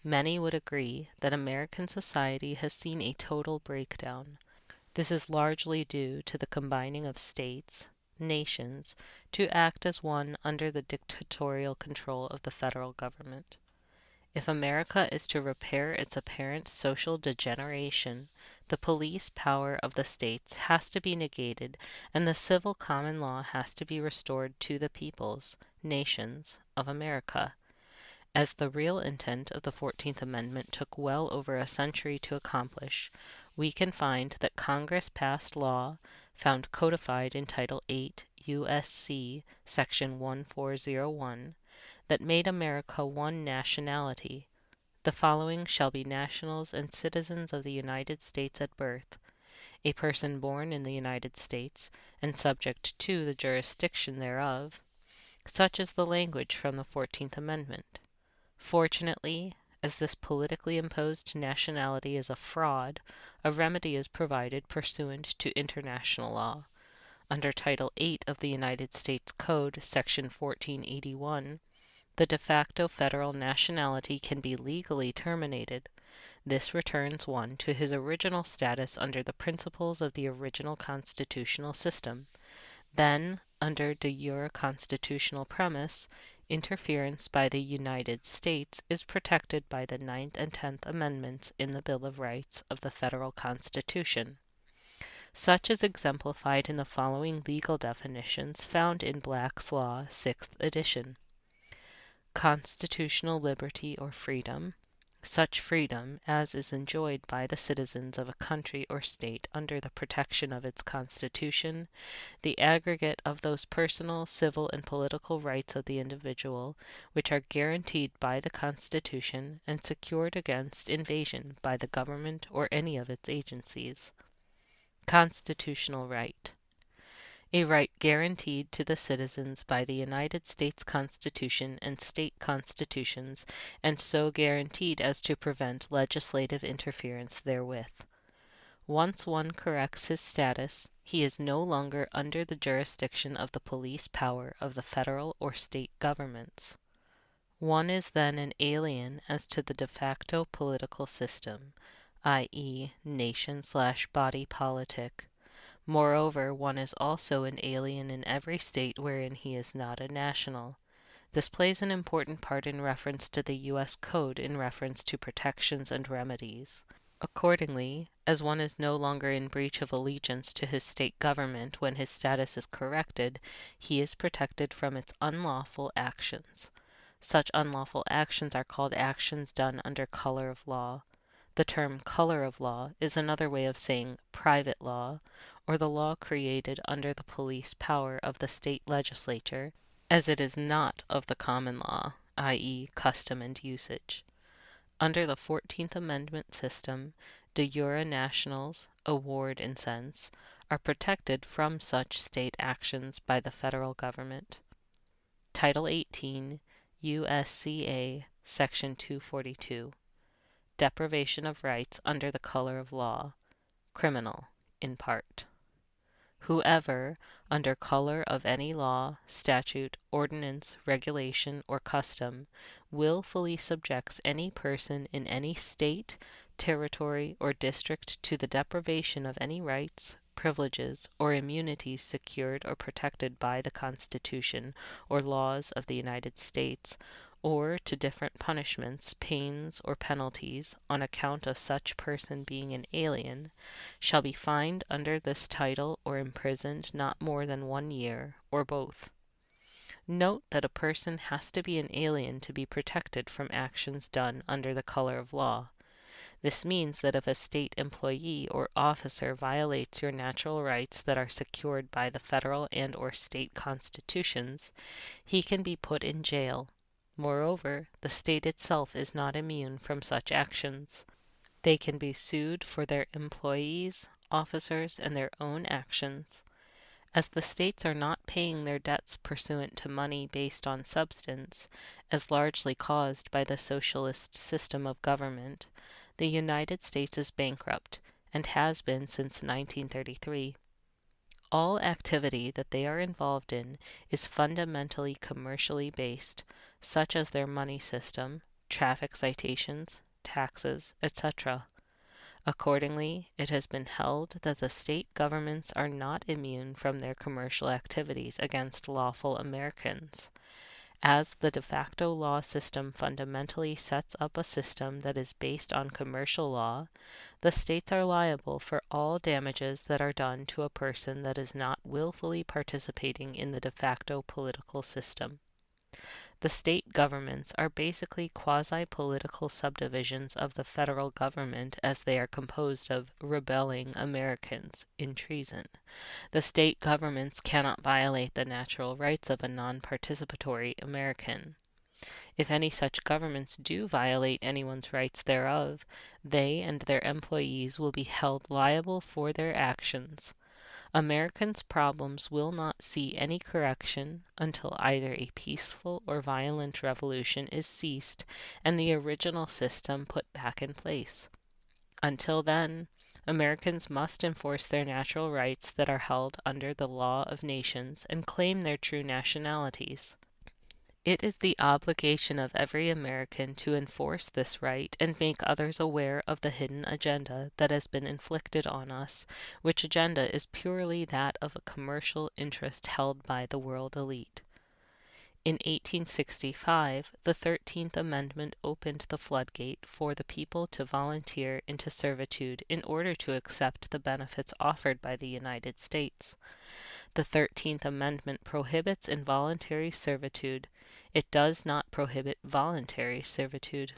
Many would agree that American society has seen a total breakdown. This is largely due to the combining of states, nations, to act as one under the dictatorial control of the federal government. If America is to repair its apparent social degeneration, the police power of the states has to be negated and the civil common law has to be restored to the peoples, nations, of America. As the real intent of the 14th Amendment took well over a century to accomplish, we can find that Congress passed law, found codified in Title 8 U.S.C. Section 1401, that made America one nationality. The following shall be nationals and citizens of the United States at birth: a person born in the United States, and subject to the jurisdiction thereof. Such is the language from the 14th Amendment. Fortunately, as this politically imposed nationality is a fraud, a remedy is provided pursuant to international law. Under Title 8 of the United States Code, Section 1481, the de facto federal nationality can be legally terminated. This returns one to his original status under the principles of the original constitutional system. Then, under de jure constitutional premise, interference by the United States is protected by the 9th and 10th Amendments in the Bill of Rights of the Federal Constitution. Such is exemplified in the following legal definitions found in Black's Law, 6th edition. Constitutional liberty or freedom: such freedom as is enjoyed by the citizens of a country or state under the protection of its Constitution, the aggregate of those personal, civil, and political rights of the individual, which are guaranteed by the Constitution and secured against invasion by the government or any of its agencies. Constitutional right: a right guaranteed to the citizens by the United States Constitution and state constitutions, and so guaranteed as to prevent legislative interference therewith. Once one corrects his status, he is no longer under the jurisdiction of the police power of the federal or state governments. One is then an alien as to the de facto political system, i.e., nation/body politic. Moreover, one is also an alien in every state wherein he is not a national. This plays an important part in reference to the U.S. Code in reference to protections and remedies. Accordingly, as one is no longer in breach of allegiance to his state government when his status is corrected, he is protected from its unlawful actions. Such unlawful actions are called actions done under color of law. The term color of law is another way of saying private law, or the law created under the police power of the state legislature, as it is not of the common law, i.e., custom and usage. Under the 14th Amendment system, de jure nationals, a ward in sense, are protected from such state actions by the federal government. Title 18, USCA, Section 242. Deprivation of rights under the color of law, criminal, in part. Whoever, under color of any law, statute, ordinance, regulation, or custom, willfully subjects any person in any state, territory, or district to the deprivation of any rights, privileges, or immunities secured or protected by the Constitution or laws of the United States, or to different punishments, pains, or penalties, on account of such person being an alien, shall be fined under this title or imprisoned not more than 1 year, or both. Note that a person has to be an alien to be protected from actions done under the color of law. This means that if a state employee or officer violates your natural rights that are secured by the federal and or state constitutions, he can be put in jail. Moreover, the state itself is not immune from such actions. They can be sued for their employees, officers, and their own actions. As the states are not paying their debts pursuant to money based on substance, as largely caused by the socialist system of government, the United States is bankrupt and has been since 1933. All activity that they are involved in is fundamentally commercially based, such as their money system, traffic citations, taxes, etc. Accordingly, it has been held that the state governments are not immune from their commercial activities against lawful Americans. As the de facto law system fundamentally sets up a system that is based on commercial law, the states are liable for all damages that are done to a person that is not willfully participating in the de facto political system. The state governments are basically quasi-political subdivisions of the federal government as they are composed of rebelling Americans in treason. The state governments cannot violate the natural rights of a non-participatory American. If any such governments do violate anyone's rights thereof, they and their employees will be held liable for their actions. Americans' problems will not see any correction until either a peaceful or violent revolution is ceased and the original system put back in place. Until then, Americans must enforce their natural rights that are held under the law of nations and claim their true nationalities. It is the obligation of every American to enforce this right and make others aware of the hidden agenda that has been inflicted on us, which agenda is purely that of a commercial interest held by the world elite. In 1865, the 13th Amendment opened the floodgate for the people to volunteer into servitude in order to accept the benefits offered by the United States. The 13th Amendment prohibits involuntary servitude. It does not prohibit voluntary servitude.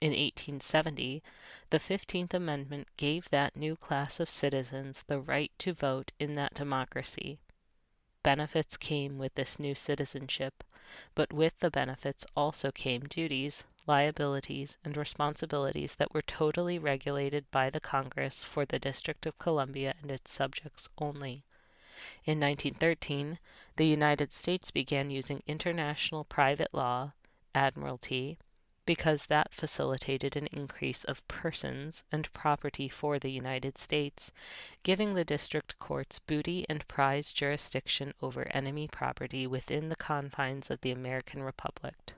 In 1870, the 15th Amendment gave that new class of citizens the right to vote in that democracy. Benefits came with this new citizenship, but with the benefits also came duties, liabilities, and responsibilities that were totally regulated by the Congress for the District of Columbia and its subjects only. In 1913, the United States began using international private law, admiralty, because that facilitated an increase of persons and property for the United States, giving the district courts booty and prize jurisdiction over enemy property within the confines of the American Republic.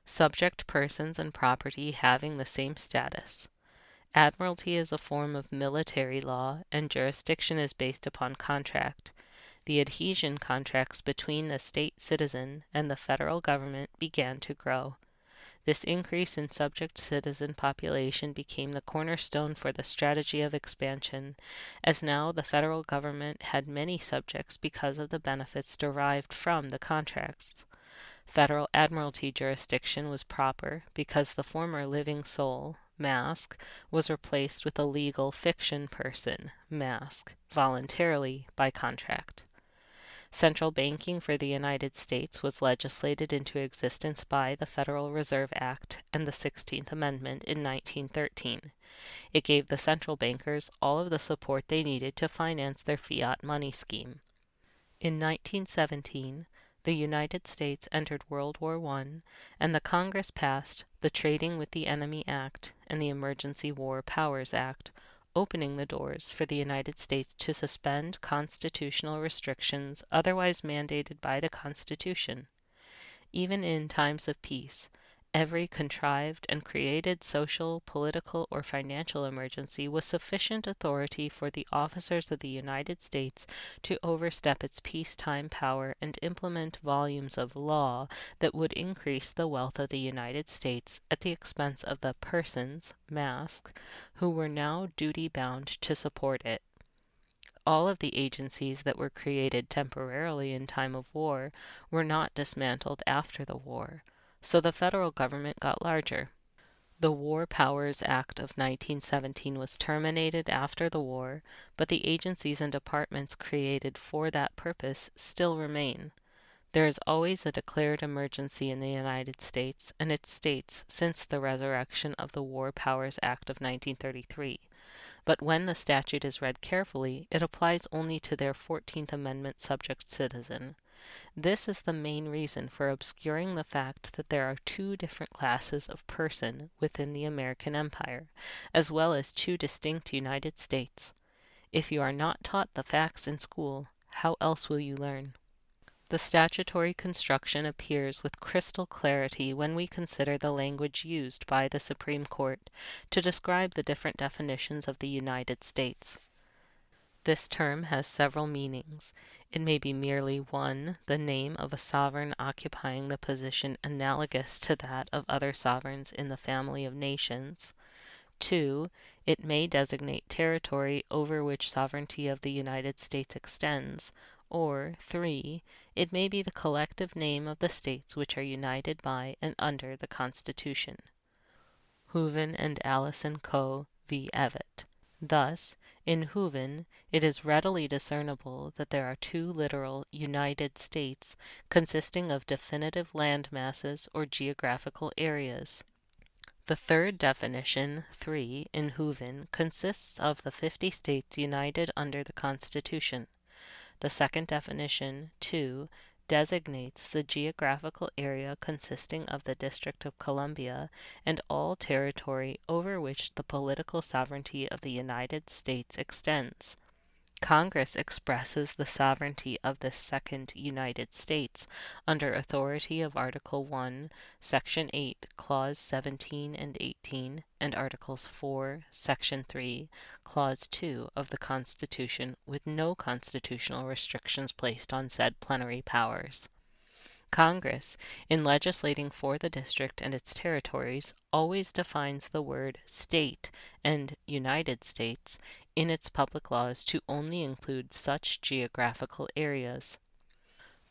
Subject persons and property having the same status. Admiralty is a form of military law, and jurisdiction is based upon contract. The adhesion contracts between the state citizen and the federal government began to grow. This increase in subject citizen population became the cornerstone for the strategy of expansion, as now the federal government had many subjects because of the benefits derived from the contracts. Federal admiralty jurisdiction was proper because the former living soul, mask, was replaced with a legal fiction person, mask, voluntarily by contract. Central banking for the United States was legislated into existence by the Federal Reserve Act and the 16th Amendment in 1913. It gave the central bankers all of the support they needed to finance their fiat money scheme. In 1917, the United States entered World War I, and the Congress passed the Trading with the Enemy Act and the Emergency War Powers Act, opening the doors for the United States to suspend constitutional restrictions otherwise mandated by the Constitution. Even in times of peace, every contrived and created social, political, or financial emergency was sufficient authority for the officers of the United States to overstep its peacetime power and implement volumes of law that would increase the wealth of the United States at the expense of the persons, mask, who were now duty-bound to support it. All of the agencies that were created temporarily in time of war were not dismantled after the war, so the federal government got larger. The War Powers Act of 1917 was terminated after the war, but the agencies and departments created for that purpose still remain. There is always a declared emergency in the United States and its states since the resurrection of the War Powers Act of 1933. But when the statute is read carefully, it applies only to their 14th Amendment subject citizen. This is the main reason for obscuring the fact that there are two different classes of person within the American Empire, as well as two distinct United States. If you are not taught the facts in school, how else will you learn? The statutory construction appears with crystal clarity when we consider the language used by the Supreme Court to describe the different definitions of the United States. This term has several meanings. It may be merely 1, the name of a sovereign occupying the position analogous to that of other sovereigns in the family of nations. 2, it may designate territory over which sovereignty of the United States extends. Or 3, it may be the collective name of the states which are united by and under the Constitution. Hooven and Allison Co. v. Evatt. Thus, in Hooven, it is readily discernible that there are two literal United States consisting of definitive land masses or geographical areas. The third definition, 3, in Hooven, consists of the 50 states united under the Constitution. The second definition, 2, designates the geographical area consisting of the District of Columbia and all territory over which the political sovereignty of the United States extends. Congress expresses the sovereignty of the second United States under authority of Article 1, Section 8, Clause 17 and 18, and Articles 4, Section 3, Clause 2 of the Constitution, with no constitutional restrictions placed on said plenary powers. Congress, in legislating for the district and its territories, always defines the word state and United States in its public laws to only include such geographical areas.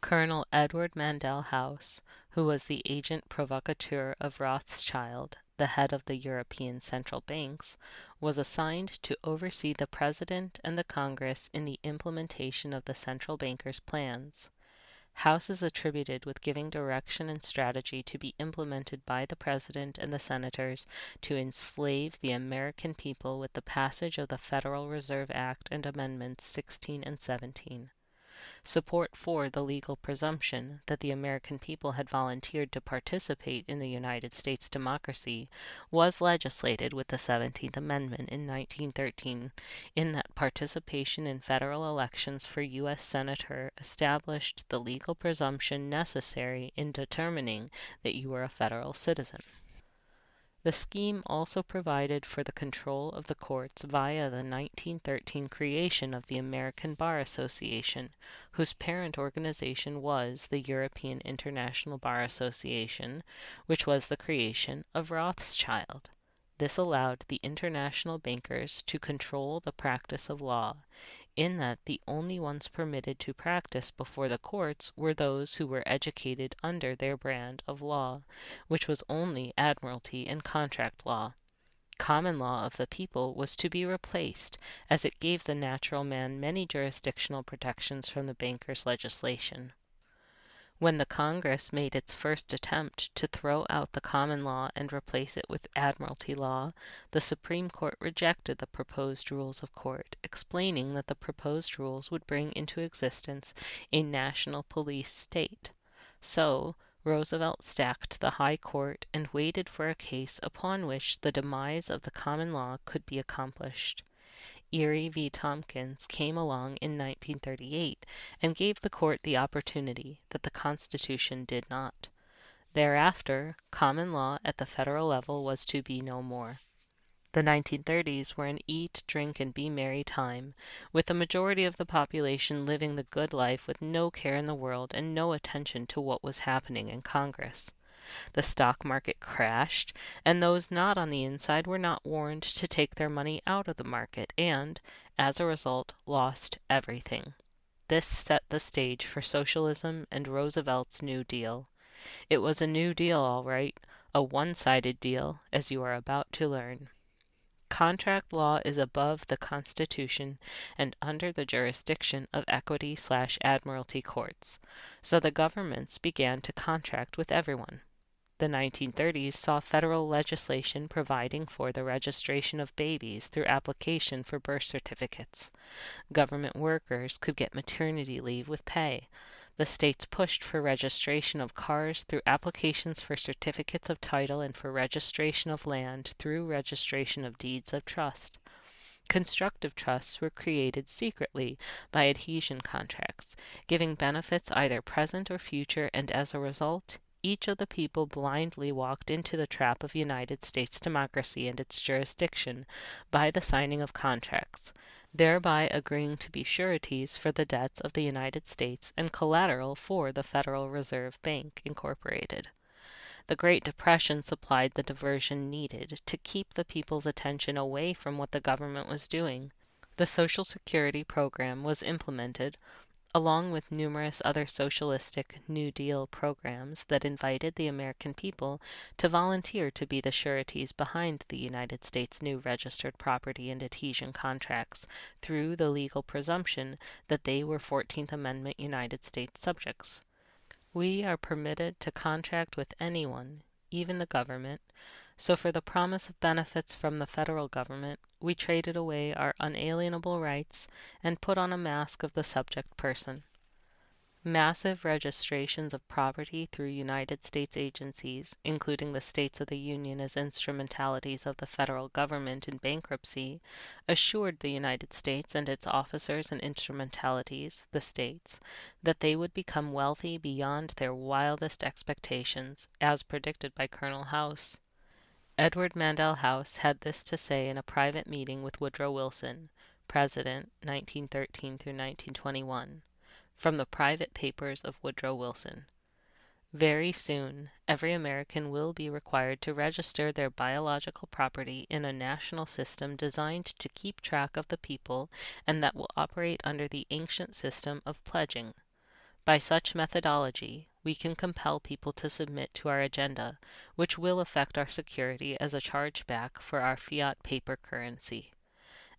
Colonel Edward Mandell House, who was the agent provocateur of Rothschild, the head of the European central banks, was assigned to oversee the President and the Congress in the implementation of the central bankers' plans. House is attributed with giving direction and strategy to be implemented by the President and the Senators to enslave the American people with the passage of the Federal Reserve Act and Amendments 16 and 17. Support for the legal presumption that the American people had volunteered to participate in the United States democracy was legislated with the 17th Amendment in 1913, in that participation in federal elections for U.S. Senator established the legal presumption necessary in determining that you were a federal citizen. The scheme also provided for the control of the courts via the 1913 creation of the American Bar Association, whose parent organization was the European International Bar Association, which was the creation of Rothschild. This allowed the international bankers to control the practice of law, in that the only ones permitted to practice before the courts were those who were educated under their brand of law, which was only admiralty and contract law. Common law of the people was to be replaced, as it gave the natural man many jurisdictional protections from the bankers' legislation. When the Congress made its first attempt to throw out the common law and replace it with admiralty law, the Supreme Court rejected the proposed rules of court, explaining that the proposed rules would bring into existence a national police state. So, Roosevelt stacked the High Court and waited for a case upon which the demise of the common law could be accomplished. Erie v. Tompkins came along in 1938 and gave the court the opportunity that the Constitution did not. Thereafter, common law at the federal level was to be no more. The 1930s were an eat, drink, and be merry time, with the majority of the population living the good life with no care in the world and no attention to what was happening in Congress. The stock market crashed, and those not on the inside were not warned to take their money out of the market and, as a result, lost everything. This set the stage for socialism and Roosevelt's New Deal. It was a New Deal, all right, a one-sided deal, as you are about to learn. Contract law is above the Constitution and under the jurisdiction of equity/admiralty courts, so the governments began to contract with everyone. The 1930s saw federal legislation providing for the registration of babies through application for birth certificates. Government workers could get maternity leave with pay. The states pushed for registration of cars through applications for certificates of title and for registration of land through registration of deeds of trust. Constructive trusts were created secretly by adhesion contracts, giving benefits either present or future, and as a result, each of the people blindly walked into the trap of United States democracy and its jurisdiction by the signing of contracts, thereby agreeing to be sureties for the debts of the United States and collateral for the Federal Reserve Bank, Incorporated. The Great Depression supplied the diversion needed to keep the people's attention away from what the government was doing. The Social Security program was implemented, along with numerous other socialistic New Deal programs that invited the American people to volunteer to be the sureties behind the United States' new registered property and adhesion contracts through the legal presumption that they were 14th Amendment United States subjects. We are permitted to contract with anyone, even the government, so for the promise of benefits from the federal government, we traded away our unalienable rights and put on a mask of the subject person. Massive registrations of property through United States agencies, including the states of the Union as instrumentalities of the federal government in bankruptcy, assured the United States and its officers and instrumentalities, the states, that they would become wealthy beyond their wildest expectations, as predicted by Colonel House. Edward Mandell House had this to say in a private meeting with Woodrow Wilson, President, 1913 through 1921. From the private papers of Woodrow Wilson. Very soon, every American will be required to register their biological property in a national system designed to keep track of the people and that will operate under the ancient system of pledging. By such methodology, we can compel people to submit to our agenda, which will affect our security as a chargeback for our fiat paper currency.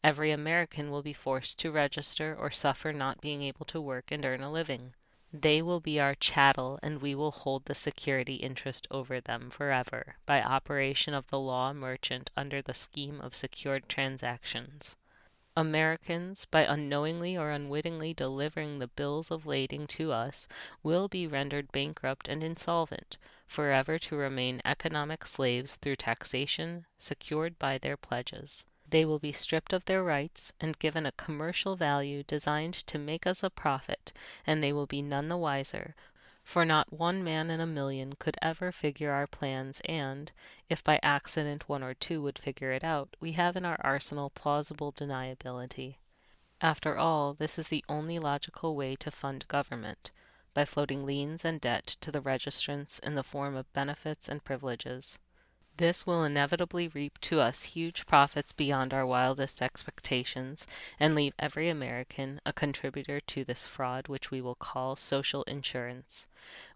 Every American will be forced to register or suffer not being able to work and earn a living. They will be our chattel, and we will hold the security interest over them forever by operation of the law merchant under the scheme of secured transactions. Americans, by unknowingly or unwittingly delivering the bills of lading to us, will be rendered bankrupt and insolvent, forever to remain economic slaves through taxation secured by their pledges. They will be stripped of their rights and given a commercial value designed to make us a profit, and they will be none the wiser, for not one man in a million could ever figure our plans, and, if by accident one or two would figure it out, we have in our arsenal plausible deniability. After all, this is the only logical way to fund government, by floating liens and debt to the registrants in the form of benefits and privileges. This will inevitably reap to us huge profits beyond our wildest expectations, and leave every American a contributor to this fraud which we will call social insurance.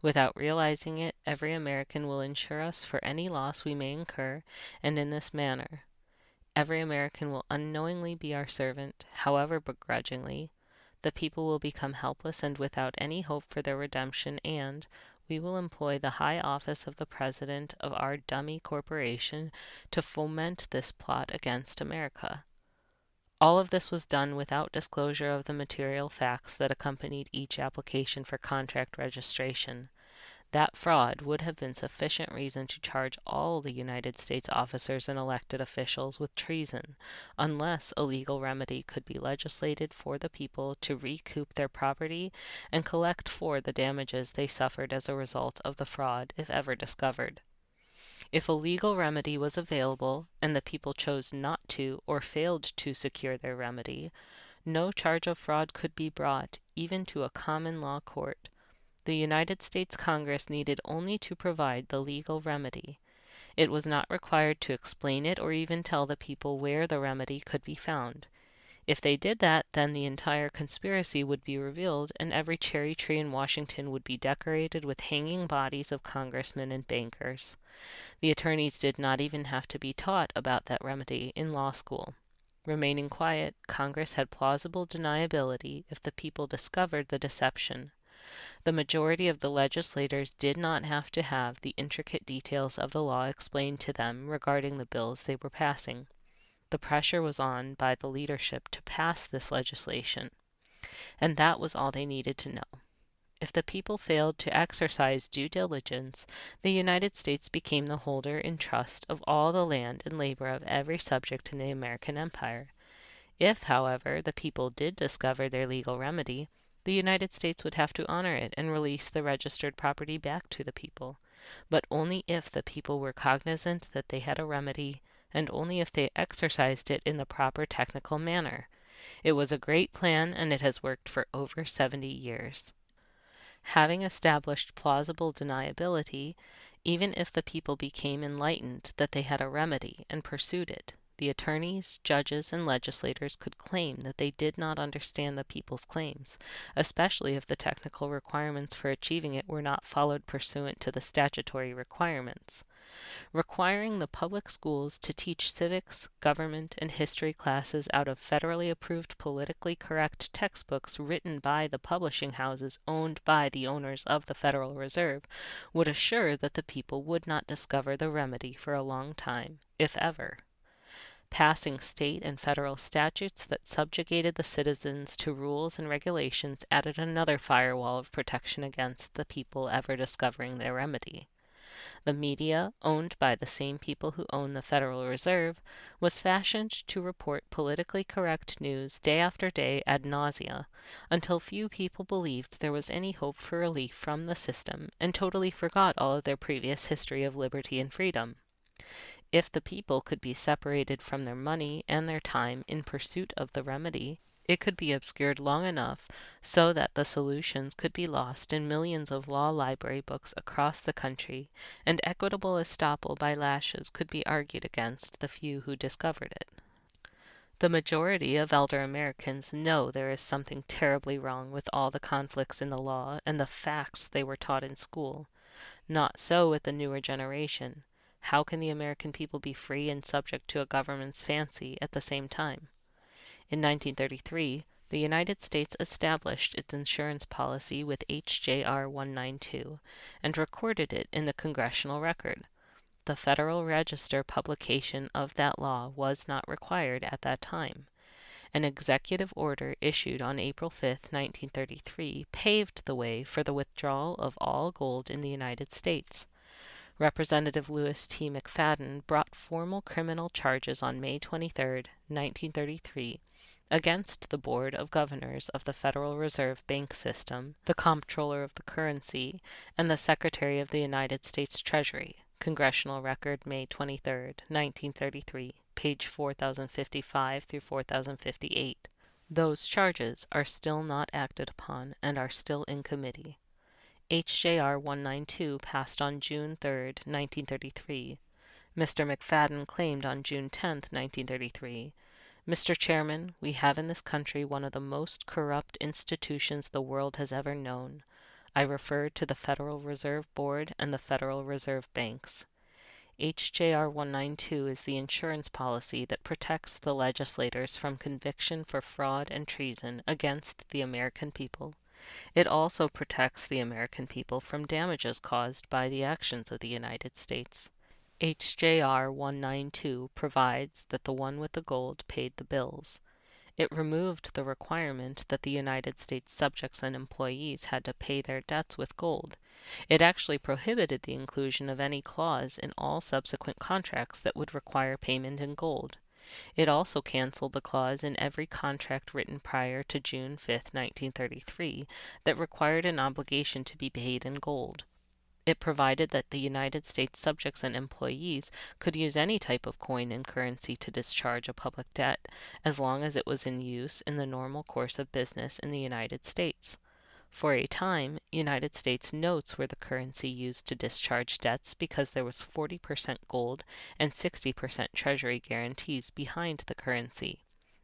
Without realizing it, every American will insure us for any loss we may incur, and in this manner, every American will unknowingly be our servant, however begrudgingly. The people will become helpless and without any hope for their redemption, and we will employ the high office of the president of our dummy corporation to foment this plot against America. All of this was done without disclosure of the material facts that accompanied each application for contract registration. That fraud would have been sufficient reason to charge all the United States officers and elected officials with treason, unless a legal remedy could be legislated for the people to recoup their property and collect for the damages they suffered as a result of the fraud, if ever discovered. If a legal remedy was available, and the people chose not to or failed to secure their remedy, no charge of fraud could be brought, even to a common law court. The United States Congress needed only to provide the legal remedy. It was not required to explain it or even tell the people where the remedy could be found. If they did that, then the entire conspiracy would be revealed, and every cherry tree in Washington would be decorated with hanging bodies of congressmen and bankers. The attorneys did not even have to be taught about that remedy in law school. Remaining quiet, Congress had plausible deniability if the people discovered the deception. The majority of the legislators did not have to have the intricate details of the law explained to them regarding the bills they were passing. The pressure was on by the leadership to pass this legislation, and that was all they needed to know. If the people failed to exercise due diligence, the United States became the holder in trust of all the land and labor of every subject in the American empire. If, however, the people did discover their legal remedy, the United States would have to honor it and release the registered property back to the people, but only if the people were cognizant that they had a remedy, and only if they exercised it in the proper technical manner. It was a great plan, and it has worked for over 70 years. Having established plausible deniability, even if the people became enlightened that they had a remedy and pursued it, the attorneys, judges, and legislators could claim that they did not understand the people's claims, especially if the technical requirements for achieving it were not followed pursuant to the statutory requirements. Requiring the public schools to teach civics, government, and history classes out of federally approved politically correct textbooks written by the publishing houses owned by the owners of the Federal Reserve would assure that the people would not discover the remedy for a long time, if ever. Passing state and federal statutes that subjugated the citizens to rules and regulations added another firewall of protection against the people ever discovering their remedy. The media, owned by the same people who own the Federal Reserve, was fashioned to report politically correct news day after day ad nausea, until few people believed there was any hope for relief from the system, and totally forgot all of their previous history of liberty and freedom. If the people could be separated from their money and their time in pursuit of the remedy, it could be obscured long enough so that the solutions could be lost in millions of law library books across the country, and equitable estoppel by lashes could be argued against the few who discovered it. The majority of elder Americans know there is something terribly wrong with all the conflicts in the law and the facts they were taught in school. Not so with the newer generation. How can the American people be free and subject to a government's fancy at the same time? In 1933, the United States established its insurance policy with H.J.R. 192 and recorded it in the Congressional Record. The Federal Register publication of that law was not required at that time. An executive order issued on April 5, 1933, paved the way for the withdrawal of all gold in the United States. Representative Lewis T. McFadden brought formal criminal charges on May 23, 1933, against the Board of Governors of the Federal Reserve Bank System, the Comptroller of the Currency, and the Secretary of the United States Treasury. Congressional Record, May 23, 1933, page 4055 through 4058. Those charges are still not acted upon and are still in committee. H.J.R. 192 passed on June 3, 1933. Mr. McFadden claimed on June 10, 1933, "Mr. Chairman, we have in this country one of the most corrupt institutions the world has ever known. I refer to the Federal Reserve Board and the Federal Reserve Banks." H.J.R. 192 is the insurance policy that protects the legislators from conviction for fraud and treason against the American people. It also protects the American people from damages caused by the actions of the United States. H.J.R. 192 provides that the one with the gold paid the bills. It removed the requirement that the United States subjects and employees had to pay their debts with gold. It actually prohibited the inclusion of any clause in all subsequent contracts that would require payment in gold. It also canceled the clause in every contract written prior to June 5, 1933, that required an obligation to be paid in gold. It provided that the United States subjects and employees could use any type of coin and currency to discharge a public debt, as long as it was in use in the normal course of business in the United States. For a time, United States notes were the currency used to discharge debts because there was 40% gold and 60% Treasury guarantees behind the currency.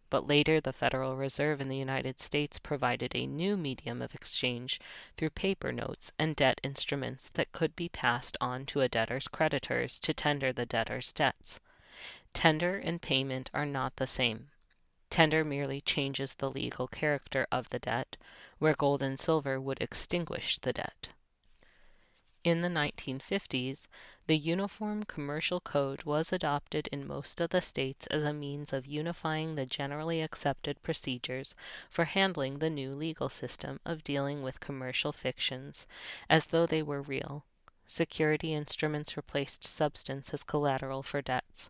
But later, the Federal Reserve in the United States provided a new medium of exchange through paper notes and debt instruments that could be passed on to a debtor's creditors to tender the debtor's debts. Tender and payment are not the same. Tender merely changes the legal character of the debt, where gold and silver would extinguish the debt. In the 1950s, the Uniform Commercial Code was adopted in most of the states as a means of unifying the generally accepted procedures for handling the new legal system of dealing with commercial fictions as though they were real. Security instruments replaced substance as collateral for debts.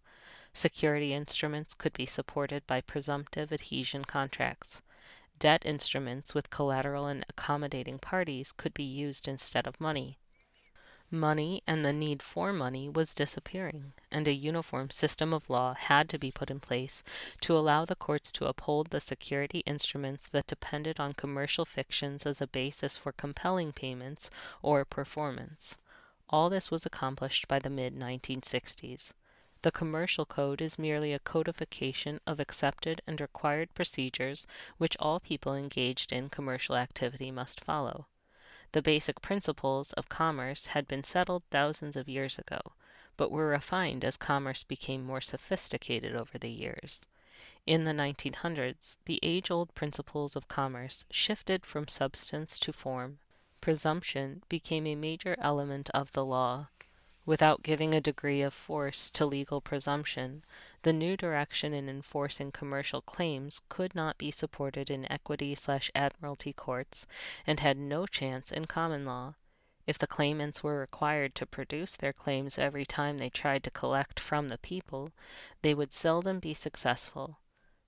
Security instruments could be supported by presumptive adhesion contracts. Debt instruments with collateral and accommodating parties could be used instead of money. Money and the need for money was disappearing, and a uniform system of law had to be put in place to allow the courts to uphold the security instruments that depended on commercial fictions as a basis for compelling payments or performance. All this was accomplished by the mid-1960s. The Commercial Code is merely a codification of accepted and required procedures which all people engaged in commercial activity must follow. The basic principles of commerce had been settled thousands of years ago, but were refined as commerce became more sophisticated over the years. In the 1900s, the age-old principles of commerce shifted from substance to form. Presumption became a major element of the law. Without giving a degree of force to legal presumption, the new direction in enforcing commercial claims could not be supported in equity/admiralty courts and had no chance in common law. If the claimants were required to produce their claims every time they tried to collect from the people, they would seldom be successful.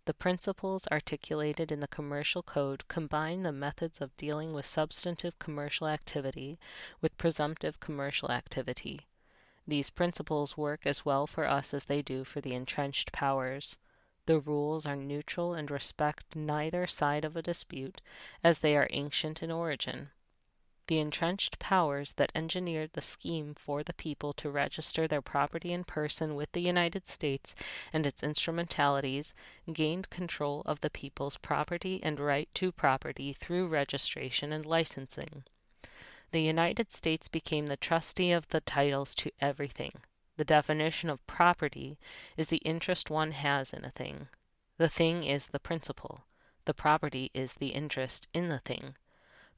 The principles articulated in the Commercial Code combine the methods of dealing with substantive commercial activity with presumptive commercial activity. These principles work as well for us as they do for the entrenched powers. The rules are neutral and respect neither side of a dispute, as they are ancient in origin. The entrenched powers that engineered the scheme for the people to register their property in person with the United States and its instrumentalities gained control of the people's property and right to property through registration and licensing. The United States became the trustee of the titles to everything. The definition of property is the interest one has in a thing. The thing is the principal. The property is the interest in the thing.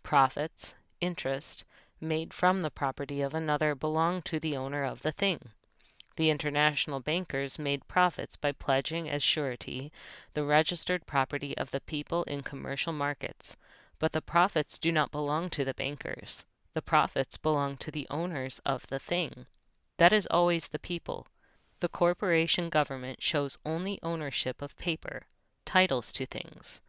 Profits, interest, made from the property of another belong to the owner of the thing. The international bankers made profits by pledging as surety the registered property of the people in commercial markets, but the profits do not belong to the bankers. The profits belong to the owners of the thing. That is always the people. The corporation government shows only ownership of paper, titles to things.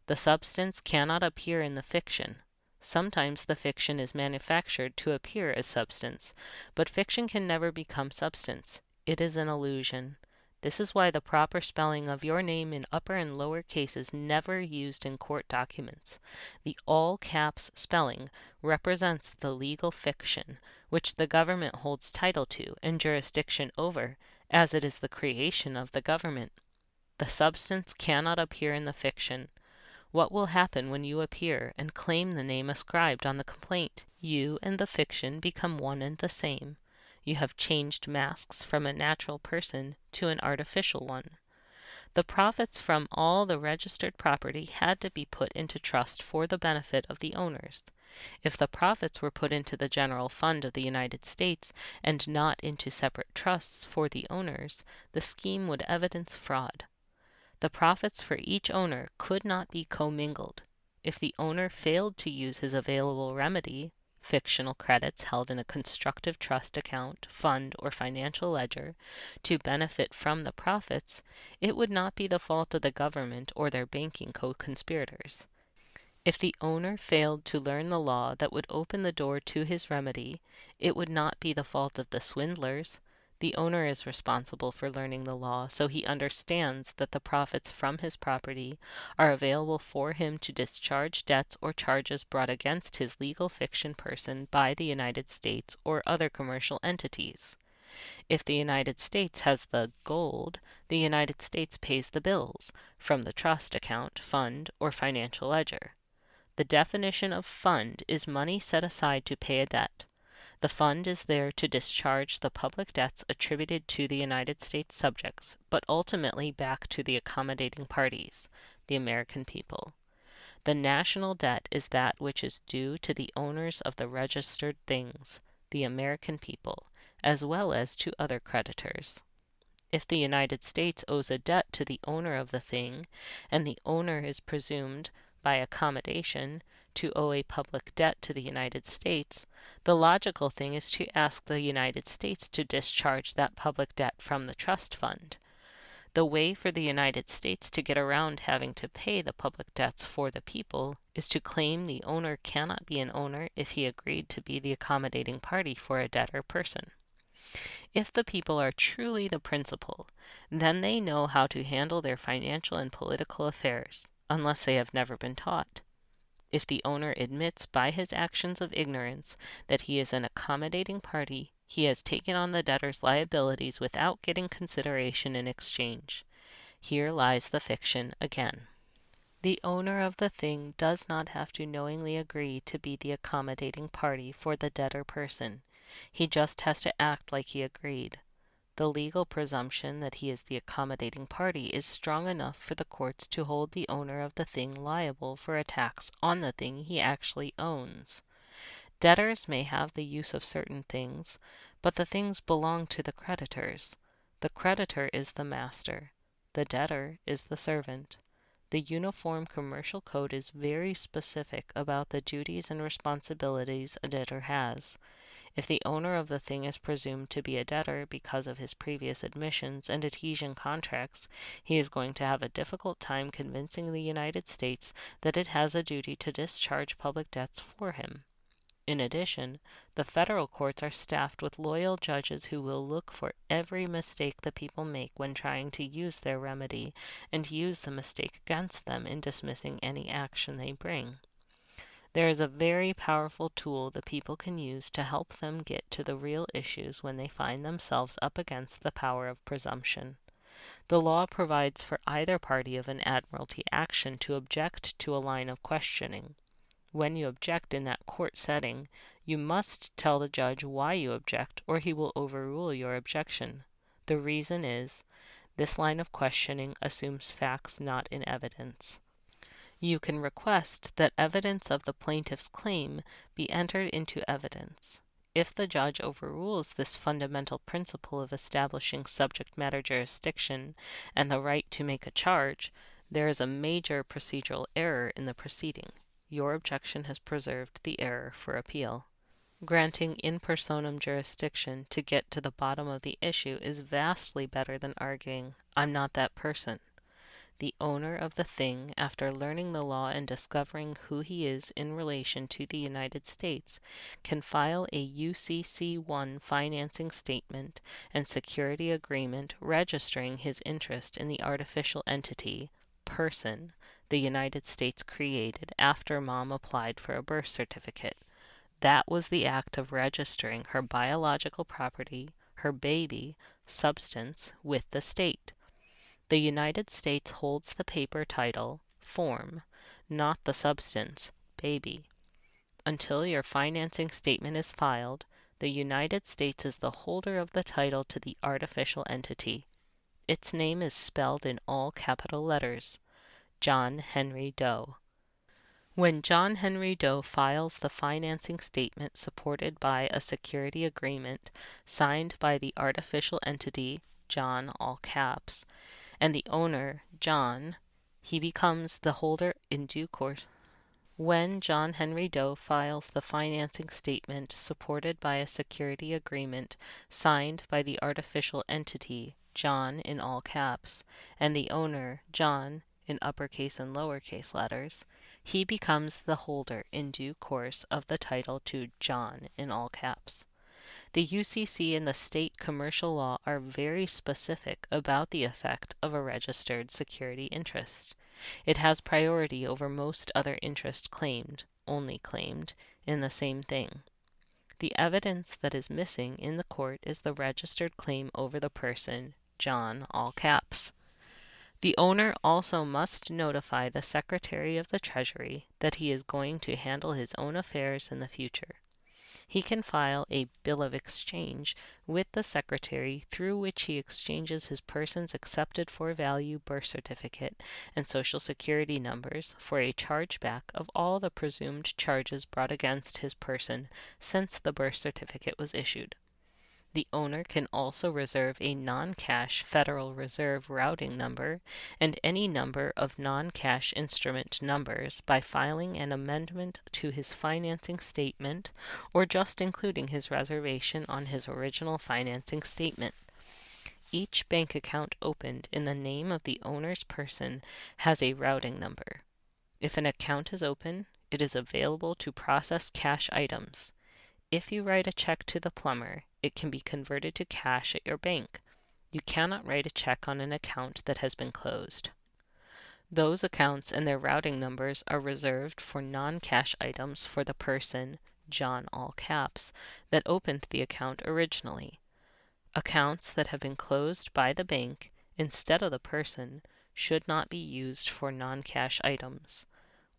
The substance cannot appear in the fiction. Sometimes the fiction is manufactured to appear as substance, but fiction can never become substance. It is an illusion. This is why the proper spelling of your name in upper and lower case is never used in court documents. The all caps spelling represents the legal fiction, which the government holds title to and jurisdiction over, as it is the creation of the government. The substance cannot appear in the fiction. What will happen when you appear and claim the name ascribed on the complaint? You and the fiction become one and the same. You have changed masks from a natural person to an artificial one. The profits from all the registered property had to be put into trust for the benefit of the owners. If the profits were put into the general fund of the United States and not into separate trusts for the owners, the scheme would evidence fraud. The profits for each owner could not be commingled. If the owner failed to use his available remedy, fictional credits held in a constructive trust account, fund, or financial ledger, to benefit from the profits, it would not be the fault of the government or their banking co-conspirators. If the owner failed to learn the law that would open the door to his remedy, it would not be the fault of the swindlers. The owner is responsible for learning the law, so he understands that the profits from his property are available for him to discharge debts or charges brought against his legal fiction person by the United States or other commercial entities. If the United States has the gold, the United States pays the bills from the trust account, fund, or financial ledger. The definition of fund is money set aside to pay a debt. The fund is there to discharge the public debts attributed to the United States subjects, but ultimately back to the accommodating parties, the American people. The national debt is that which is due to the owners of the registered things. the American people, as well as to other creditors. If the United States owes a debt to the owner of the thing, and the owner is presumed, by accommodation, to owe a public debt to the United States, the logical thing is to ask the United States to discharge that public debt from the trust fund. The way for the United States to get around having to pay the public debts for the people is to claim the owner cannot be an owner if he agreed to be the accommodating party for a debtor person. If the people are truly the principal, then they know how to handle their financial and political affairs, unless they have never been taught. If the owner admits by his actions of ignorance that he is an accommodating party, he has taken on the debtor's liabilities without getting consideration in exchange. Here lies the fiction again. The owner of the thing does not have to knowingly agree to be the accommodating party for the debtor person. He just has to act like he agreed. The legal presumption that he is the accommodating party is strong enough for the courts to hold the owner of the thing liable for a tax on the thing he actually owns. Debtors may have the use of certain things, but the things belong to the creditors. The creditor is the master. The debtor is the servant. The Uniform Commercial Code is very specific about the duties and responsibilities a debtor has. If the owner of the thing is presumed to be a debtor because of his previous admissions and adhesion contracts, he is going to have a difficult time convincing the United States that it has a duty to discharge public debts for him. In addition, the federal courts are staffed with loyal judges who will look for every mistake the people make when trying to use their remedy and use the mistake against them in dismissing any action they bring. There is a very powerful tool the people can use to help them get to the real issues when they find themselves up against the power of presumption. The law provides for either party of an admiralty action to object to a line of questioning. When you object in that court setting, you must tell the judge why you object, or he will overrule your objection. The reason is, this line of questioning assumes facts not in evidence. You can request that evidence of the plaintiff's claim be entered into evidence. If the judge overrules this fundamental principle of establishing subject matter jurisdiction and the right to make a charge, there is a major procedural error in the proceeding. Your objection has preserved the error for appeal. Granting in personam jurisdiction to get to the bottom of the issue is vastly better than arguing, "I'm not that person." The owner of the thing, after learning the law and discovering who he is in relation to the United States, can file a UCC-1 financing statement and security agreement registering his interest in the artificial entity, person, the United States created after Mom applied for a birth certificate. That was the act of registering her biological property, her baby, substance, with the state. The United States holds the paper title, form, not the substance, baby. Until your financing statement is filed, the United States is the holder of the title to the artificial entity. Its name is spelled in all capital letters, John Henry Doe. When John Henry Doe files the financing statement supported by a security agreement signed by the artificial entity, John, all caps, and the owner, John, he becomes the holder in due course. When John Henry Doe files the financing statement supported by a security agreement signed by the artificial entity, John in all caps, and the owner, John, in uppercase and lowercase letters, he becomes the holder in due course of the title to John in all caps. The UCC and the state commercial law are very specific about the effect of a registered security interest. It has priority over most other interests claimed, only claimed, in the same thing. The evidence that is missing in the court is the registered claim over the person, John, all caps. The owner also must notify the Secretary of the Treasury that he is going to handle his own affairs in the future. He can file a bill of exchange with the Secretary through which he exchanges his person's accepted for value birth certificate and Social Security numbers for a chargeback of all the presumed charges brought against his person since the birth certificate was issued. The owner can also reserve a non-cash Federal Reserve routing number and any number of non-cash instrument numbers by filing an amendment to his financing statement or just including his reservation on his original financing statement. Each bank account opened in the name of the owner's person has a routing number. If an account is open, it is available to process cash items. If you write a check to the plumber, it can be converted to cash at your bank. You cannot write a check on an account that has been closed. Those accounts and their routing numbers are reserved for non-cash items for the person, John all caps, that opened the account originally. Accounts that have been closed by the bank instead of the person should not be used for non-cash items.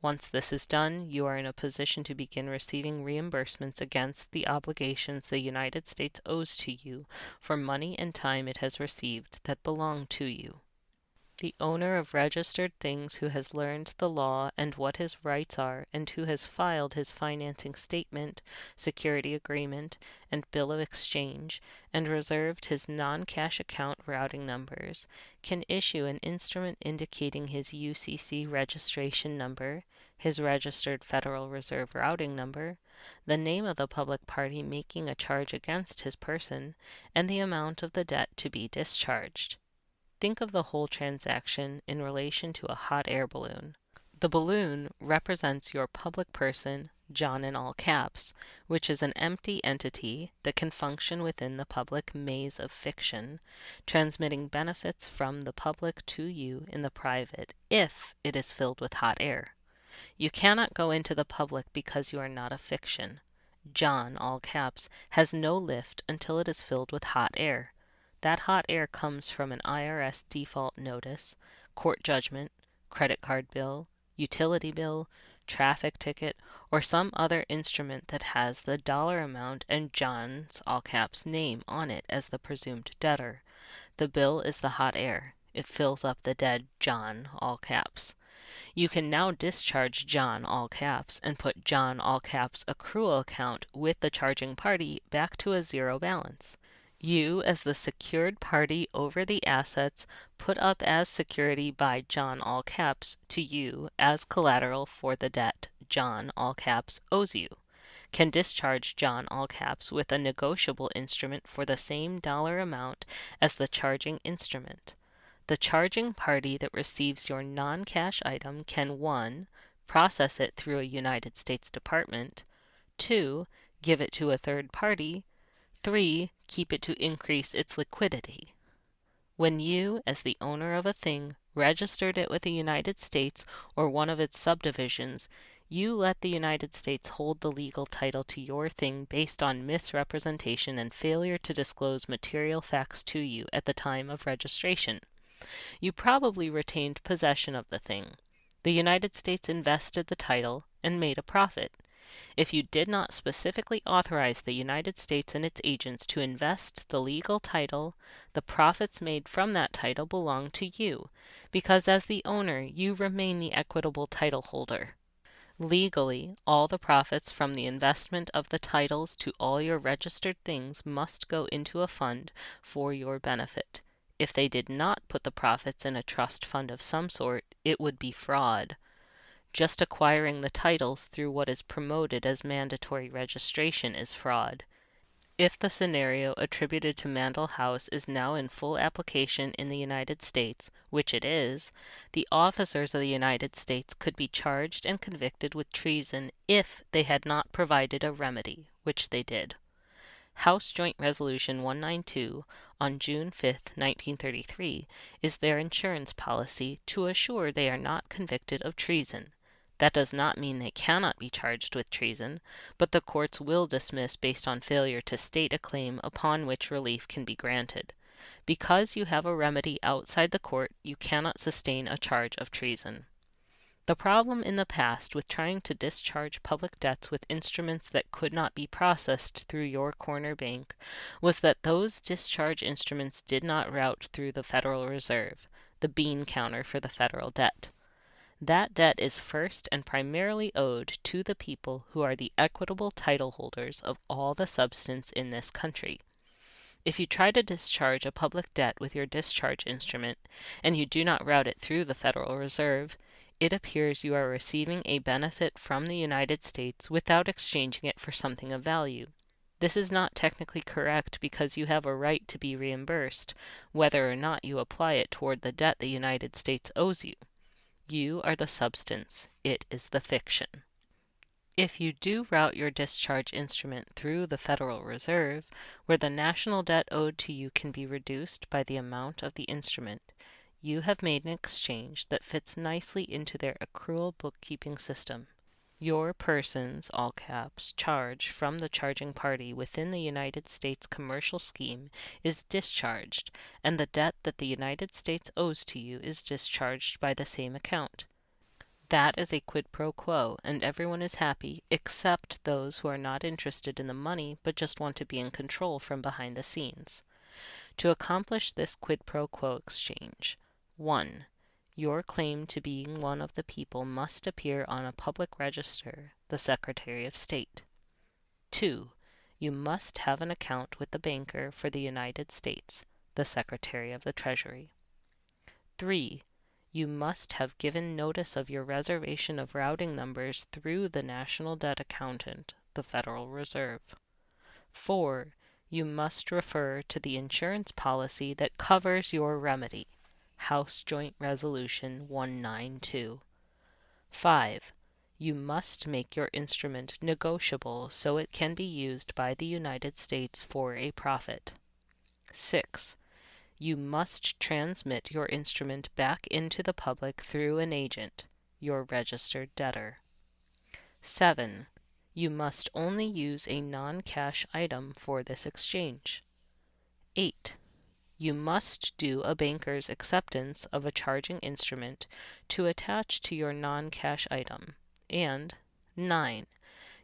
Once this is done, you are in a position to begin receiving reimbursements against the obligations the United States owes to you for money and time it has received that belong to you. The owner of registered things who has learned the law and what his rights are and who has filed his financing statement, security agreement, and bill of exchange, and reserved his non-cash account routing numbers, can issue an instrument indicating his UCC registration number, his registered Federal Reserve routing number, the name of the public party making a charge against his person, and the amount of the debt to be discharged. Think of the whole transaction in relation to a hot air balloon. The balloon represents your public person, John in all caps, which is an empty entity that can function within the public maze of fiction, transmitting benefits from the public to you in the private if it is filled with hot air. You cannot go into the public because you are not a fiction. John, all caps, has no lift until it is filled with hot air. That hot air comes from an IRS default notice, court judgment, credit card bill, utility bill, traffic ticket, or some other instrument that has the dollar amount and John's, all caps, name on it as the presumed debtor. The bill is the hot air. It fills up the dead John, all caps. You can now discharge John, all caps, and put John, all caps, accrual account with the charging party back to a zero balance. You, as the secured party over the assets put up as security by John, all caps, to you as collateral for the debt John, all caps, owes you, can discharge John, all caps, with a negotiable instrument for the same dollar amount as the charging instrument. The charging party that receives your non-cash item can 1. Process it through a United States department, 2. Give it to a third party, 3. Keep it to increase its liquidity. When you, as the owner of a thing, registered it with the United States or one of its subdivisions, you let the United States hold the legal title to your thing based on misrepresentation and failure to disclose material facts to you at the time of registration. You probably retained possession of the thing. The United States invested the title and made a profit. If you did not specifically authorize the United States and its agents to invest the legal title, the profits made from that title belong to you, because as the owner, you remain the equitable title holder. Legally, all the profits from the investment of the titles to all your registered things must go into a fund for your benefit. If they did not put the profits in a trust fund of some sort, it would be fraud. Just acquiring the titles through what is promoted as mandatory registration is fraud. If the scenario attributed to Mandel House is now in full application in the United States, which it is, the officers of the United States could be charged and convicted with treason if they had not provided a remedy, which they did. House Joint Resolution 192 on June 5, 1933, is their insurance policy to assure they are not convicted of treason. That does not mean they cannot be charged with treason, but the courts will dismiss based on failure to state a claim upon which relief can be granted. Because you have a remedy outside the court, you cannot sustain a charge of treason. The problem in the past with trying to discharge public debts with instruments that could not be processed through your corner bank was that those discharge instruments did not route through the Federal Reserve, the bean counter for the federal debt. That debt is first and primarily owed to the people who are the equitable title holders of all the substance in this country. If you try to discharge a public debt with your discharge instrument, and you do not route it through the Federal Reserve, it appears you are receiving a benefit from the United States without exchanging it for something of value. This is not technically correct because you have a right to be reimbursed, whether or not you apply it toward the debt the United States owes you. You are the substance, it is the fiction. If you do route your discharge instrument through the Federal Reserve, where the national debt owed to you can be reduced by the amount of the instrument, you have made an exchange that fits nicely into their accrual bookkeeping system. Your person's, all caps, charge from the charging party within the United States commercial scheme is discharged, and the debt that the United States owes to you is discharged by the same account. That is a quid pro quo, and everyone is happy except those who are not interested in the money but just want to be in control from behind the scenes. To accomplish this quid pro quo exchange, 1. Your claim to being one of the people must appear on a public register, the Secretary of State. 2. You must have an account with the banker for the United States, the Secretary of the Treasury. 3. You must have given notice of your reservation of routing numbers through the National Debt Accountant, the Federal Reserve. 4. You must refer to the insurance policy that covers your remedy, House Joint Resolution 192. 5. You must make your instrument negotiable so it can be used by the United States for a profit. 6. You must transmit your instrument back into the public through an agent, your registered debtor. 7. You must only use a non-cash item for this exchange. 8. You must do a banker's acceptance of a charging instrument to attach to your non-cash item. And 9.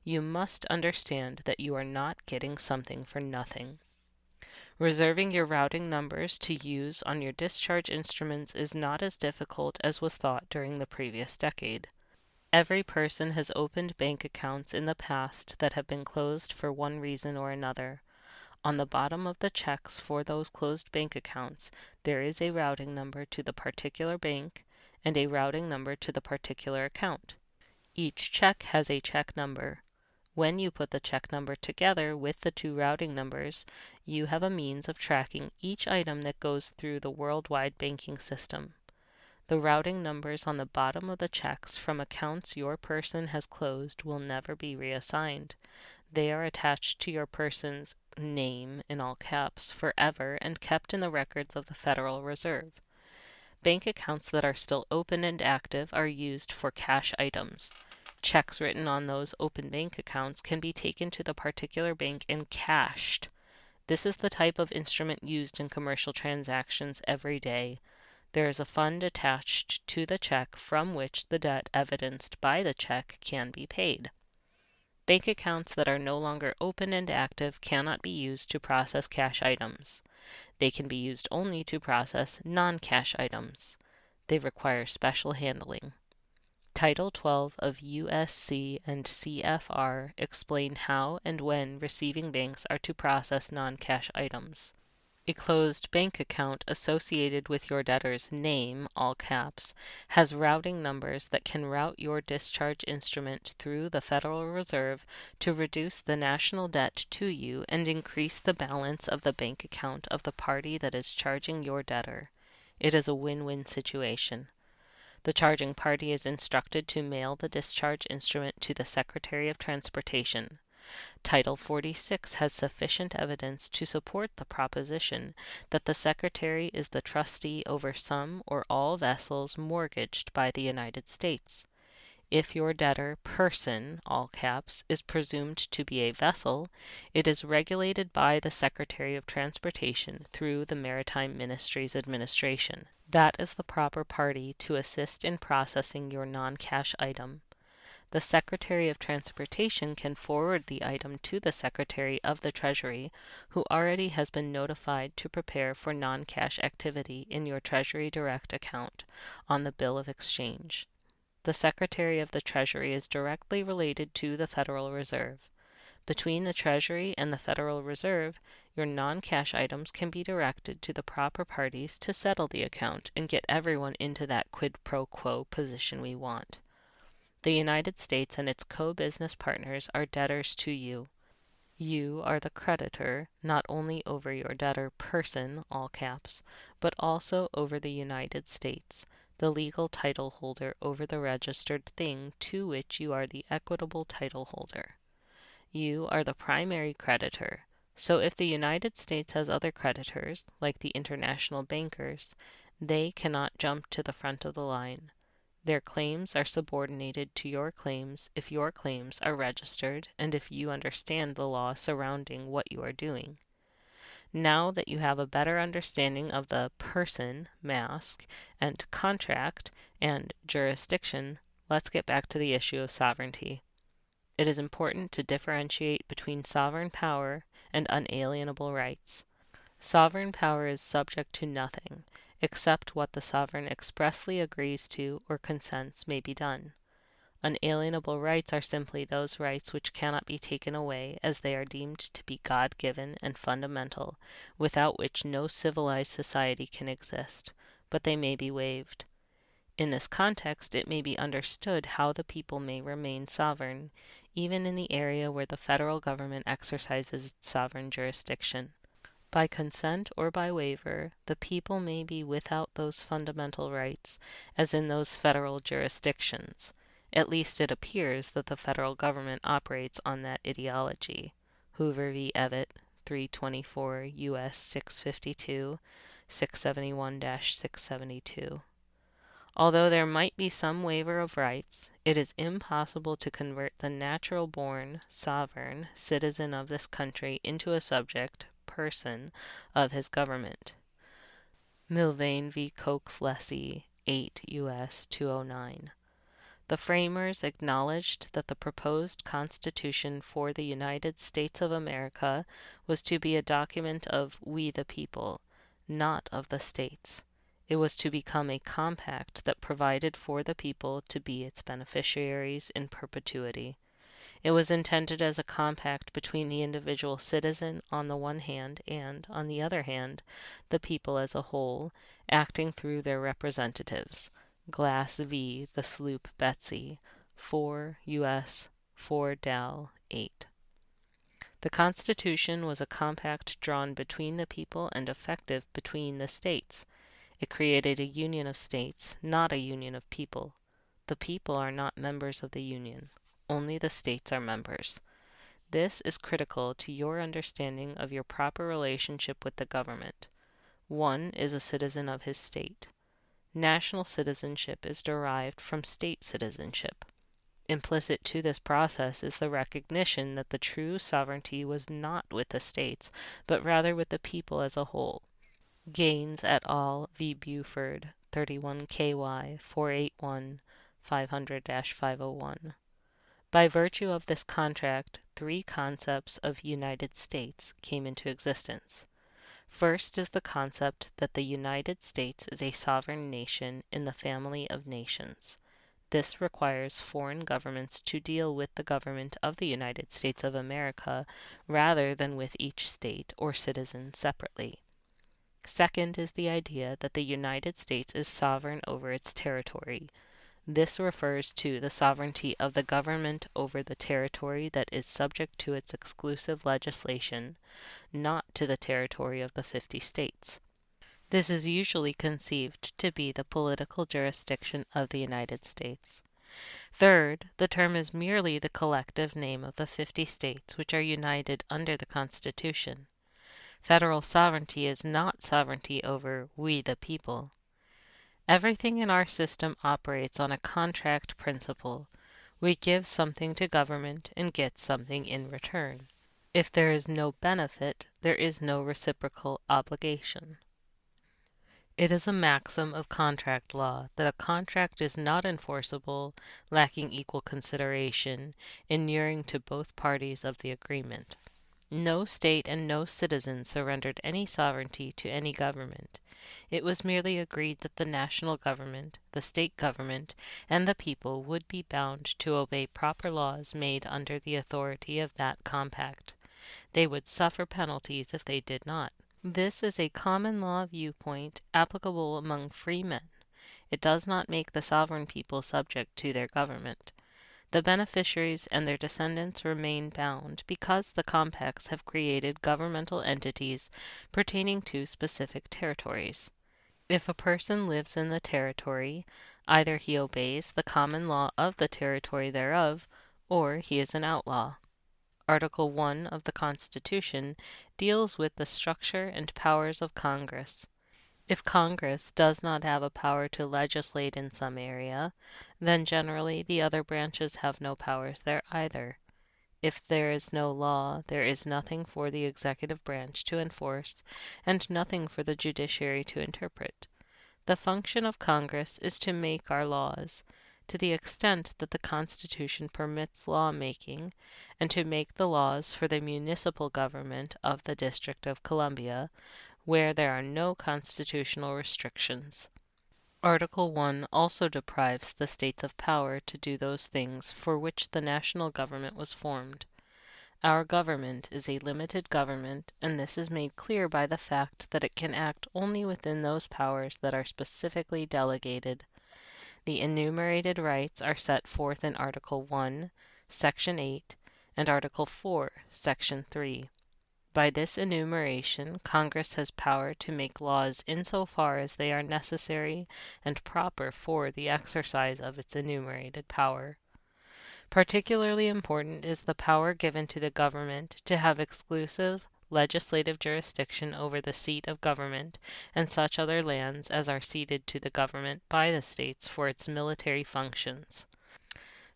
You must understand that you are not getting something for nothing. Reserving your routing numbers to use on your discharge instruments is not as difficult as was thought during the previous decade. Every person has opened bank accounts in the past that have been closed for one reason or another. On the bottom of the checks for those closed bank accounts, there is a routing number to the particular bank and a routing number to the particular account. Each check has a check number. When you put the check number together with the two routing numbers, you have a means of tracking each item that goes through the worldwide banking system. The routing numbers on the bottom of the checks from accounts your person has closed will never be reassigned. They are attached to your person's name, in all caps, forever and kept in the records of the Federal Reserve. Bank accounts that are still open and active are used for cash items. Checks written on those open bank accounts can be taken to the particular bank and cashed. This is the type of instrument used in commercial transactions every day. There is a fund attached to the check from which the debt evidenced by the check can be paid. Bank accounts that are no longer open and active cannot be used to process cash items. They can be used only to process non-cash items. They require special handling. Title 12 of USC and CFR explain how and when receiving banks are to process non-cash items. A closed bank account associated with your debtor's name, all caps, has routing numbers that can route your discharge instrument through the Federal Reserve to reduce the national debt to you and increase the balance of the bank account of the party that is charging your debtor. It is a win-win situation. The charging party is instructed to mail the discharge instrument to the Secretary of Transportation. Title 46 has sufficient evidence to support the proposition that the Secretary is the trustee over some or all vessels mortgaged by the United States. If your debtor person, all caps, is presumed to be a vessel, it is regulated by the Secretary of Transportation through the Maritime Ministry's administration. That is the proper party to assist in processing your non-cash item. The Secretary of Transportation can forward the item to the Secretary of the Treasury, who already has been notified to prepare for non-cash activity in your Treasury Direct account on the bill of exchange. The Secretary of the Treasury is directly related to the Federal Reserve. Between the Treasury and the Federal Reserve, your non-cash items can be directed to the proper parties to settle the account and get everyone into that quid pro quo position we want. The United States and its co-business partners are debtors to you. You are the creditor not only over your debtor person, all caps, but also over the United States, the legal title holder over the registered thing to which you are the equitable title holder. You are the primary creditor, so if the United States has other creditors, like the international bankers, they cannot jump to the front of the line. Their claims are subordinated to your claims if your claims are registered and if you understand the law surrounding what you are doing. Now that you have a better understanding of the person, mask, and contract, and jurisdiction, let's get back to the issue of sovereignty. It is important to differentiate between sovereign power and unalienable rights. Sovereign power is subject to nothing, except what the sovereign expressly agrees to or consents may be done. Unalienable rights are simply those rights which cannot be taken away, as they are deemed to be God-given and fundamental, without which no civilized society can exist, but they may be waived. In this context, it may be understood how the people may remain sovereign, even in the area where the federal government exercises its sovereign jurisdiction. By consent or by waiver, the people may be without those fundamental rights, as in those federal jurisdictions. At least it appears that the federal government operates on that ideology. Hoover v. Evatt, 324 U.S. 652, 671-672. Although there might be some waiver of rights, it is impossible to convert the natural-born, sovereign citizen of this country into a subject, person, of his government. Melvin v. Cox-Lessee, 8 U.S. 209. The framers acknowledged that the proposed Constitution for the United States of America was to be a document of we the people, not of the states. It was to become a compact that provided for the people to be its beneficiaries in perpetuity. It was intended as a compact between the individual citizen on the one hand and, on the other hand, the people as a whole, acting through their representatives. Glass v. the sloop Betsy, 4 U.S. 4 Dal. 8. The Constitution was a compact drawn between the people and effective between the states. It created a union of states, not a union of people. The people are not members of the union. Only the states are members. This is critical to your understanding of your proper relationship with the government. One is a citizen of his state. National citizenship is derived from state citizenship. Implicit to this process is the recognition that the true sovereignty was not with the states, but rather with the people as a whole. Gaines et al. V. Buford, 31 KY 481 500-501. By virtue of this contract, three concepts of United States came into existence. First is the concept that the United States is a sovereign nation in the family of nations. This requires foreign governments to deal with the government of the United States of America rather than with each state or citizen separately. Second is the idea that the United States is sovereign over its territory. This refers to the sovereignty of the government over the territory that is subject to its exclusive legislation, not to the territory of the 50 states. This is usually conceived to be the political jurisdiction of the United States. Third, the term is merely the collective name of the 50 states which are united under the Constitution. Federal sovereignty is not sovereignty over we the people. Everything in our system operates on a contract principle. We give something to government and get something in return. If there is no benefit, there is no reciprocal obligation. It is a maxim of contract law that a contract is not enforceable, lacking equal consideration, inuring to both parties of the agreement. No state and no citizen surrendered any sovereignty to any government. It was merely agreed that the national government, the state government, and the people would be bound to obey proper laws made under the authority of that compact. They would suffer penalties if they did not. This is a common law viewpoint applicable among free men. It does not make the sovereign people subject to their government. The beneficiaries and their descendants remain bound because the compacts have created governmental entities pertaining to specific territories. If a person lives in the territory, either he obeys the common law of the territory thereof, or he is an outlaw. Article 1 of the Constitution deals with the structure and powers of Congress. If Congress does not have a power to legislate in some area, then generally the other branches have no powers there either. If there is no law, there is nothing for the executive branch to enforce, and nothing for the judiciary to interpret. The function of Congress is to make our laws, to the extent that the Constitution permits law-making, and to make the laws for the municipal government of the District of Columbia, where there are no constitutional restrictions. Article 1 also deprives the states of power to do those things for which the national government was formed. Our government is a limited government, and this is made clear by the fact that it can act only within those powers that are specifically delegated. The enumerated rights are set forth in Article 1, Section 8, and Article 4, Section 3. By this enumeration, Congress has power to make laws insofar as they are necessary and proper for the exercise of its enumerated power. Particularly important is the power given to the government to have exclusive legislative jurisdiction over the seat of government and such other lands as are ceded to the government by the states for its military functions.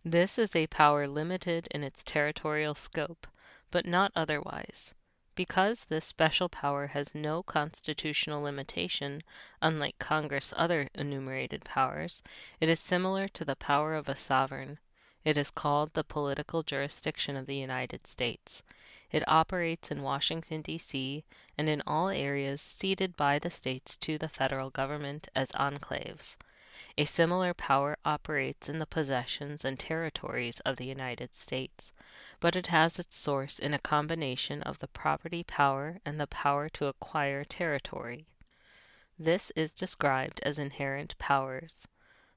This is a power limited in its territorial scope, but not otherwise. Because this special power has no constitutional limitation, unlike Congress' other enumerated powers, it is similar to the power of a sovereign. It is called the political jurisdiction of the United States. It operates in Washington, D.C., and in all areas ceded by the states to the federal government as enclaves. A similar power operates in the possessions and territories of the United States, but it has its source in a combination of the property power and the power to acquire territory. This is described as inherent powers.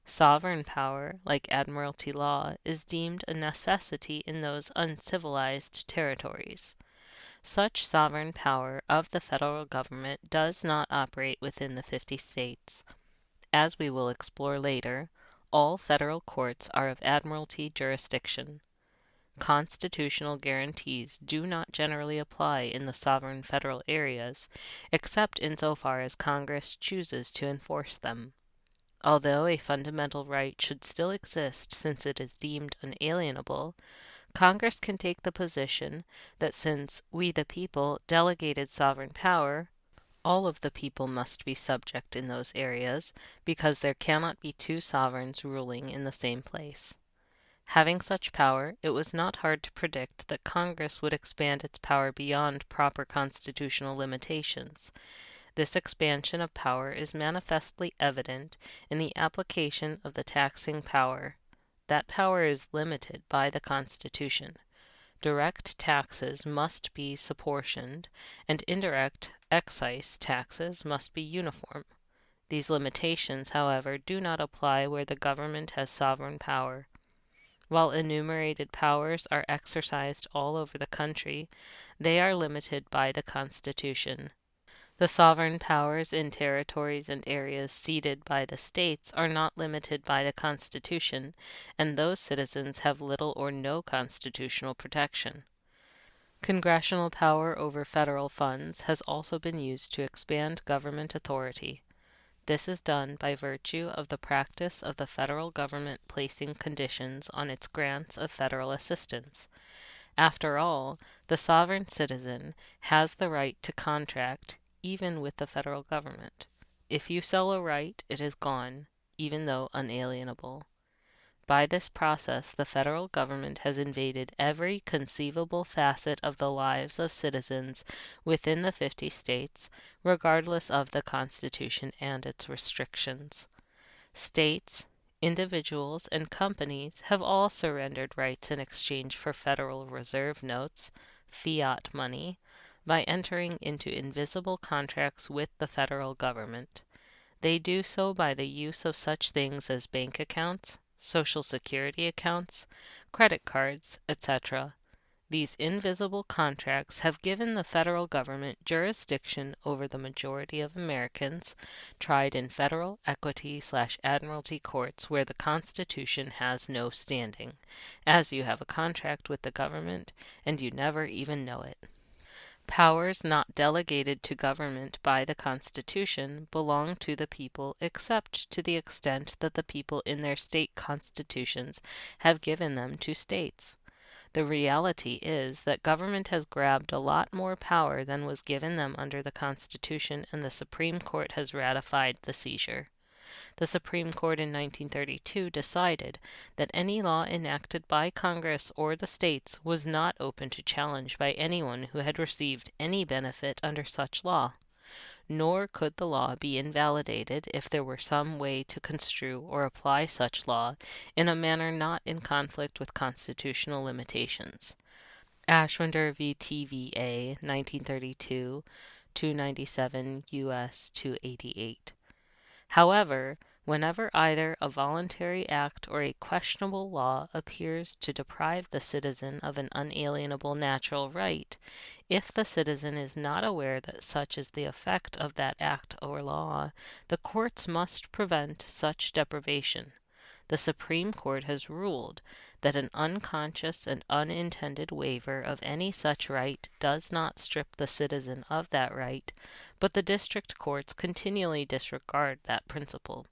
Sovereign power, like admiralty law, is deemed a necessity in those uncivilized territories. Such sovereign power of the federal government does not operate within the 50 states. As we will explore later, all federal courts are of admiralty jurisdiction. Constitutional guarantees do not generally apply in the sovereign federal areas, except insofar as Congress chooses to enforce them. Although a fundamental right should still exist since it is deemed unalienable, Congress can take the position that since we the people delegated sovereign power, all of the people must be subject in those areas, because there cannot be two sovereigns ruling in the same place. Having such power, it was not hard to predict that Congress would expand its power beyond proper constitutional limitations. This expansion of power is manifestly evident in the application of the taxing power. That power is limited by the Constitution. Direct taxes must be proportioned, and indirect excise taxes must be uniform. These limitations, however, do not apply where the government has sovereign power. While enumerated powers are exercised all over the country, they are limited by the Constitution. The sovereign powers in territories and areas ceded by the states are not limited by the Constitution, and those citizens have little or no constitutional protection. Congressional power over federal funds has also been used to expand government authority. This is done by virtue of the practice of the federal government placing conditions on its grants of federal assistance. After all, the sovereign citizen has the right to contract even with the federal government. If you sell a right, it is gone, even though unalienable. By this process, the federal government has invaded every conceivable facet of the lives of citizens within the 50 states, regardless of the Constitution and its restrictions. States, individuals, and companies have all surrendered rights in exchange for Federal Reserve notes, fiat money, by entering into invisible contracts with the federal government. They do so by the use of such things as bank accounts, Social Security accounts, credit cards, etc. These invisible contracts have given the federal government jurisdiction over the majority of Americans, tried in federal equity/admiralty courts where the Constitution has no standing, as you have a contract with the government and you never even know it. Powers not delegated to government by the Constitution belong to the people except to the extent that the people in their state constitutions have given them to states. The reality is that government has grabbed a lot more power than was given them under the Constitution, and the Supreme Court has ratified the seizure. The Supreme Court in 1932 decided that any law enacted by Congress or the states was not open to challenge by anyone who had received any benefit under such law, nor could the law be invalidated if there were some way to construe or apply such law in a manner not in conflict with constitutional limitations. Ashwinder v. TVA, 1932, 297 U.S. 288. However, whenever either a voluntary act or a questionable law appears to deprive the citizen of an unalienable natural right, if the citizen is not aware that such is the effect of that act or law, the courts must prevent such deprivation. The Supreme Court has ruled that an unconscious and unintended waiver of any such right does not strip the citizen of that right, but the district courts continually disregard that principle.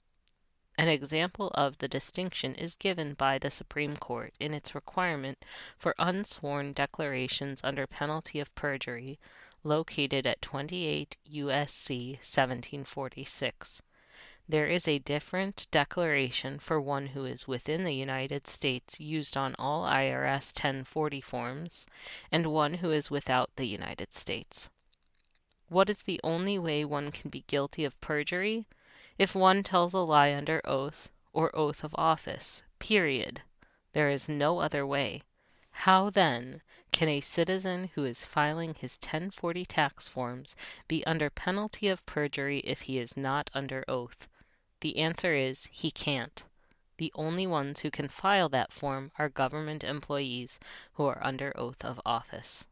An example of the distinction is given by the Supreme Court in its requirement for unsworn declarations under penalty of perjury, located at 28 U.S.C. 1746. There is a different declaration for one who is within the United States used on all IRS 1040 forms, and one who is without the United States. What is the only way one can be guilty of perjury? If one tells a lie under oath, or oath of office, period. There is no other way. How, then, can a citizen who is filing his 1040 tax forms be under penalty of perjury if he is not under oath? The answer is he can't. The only ones who can file that form are government employees who are under oath of office.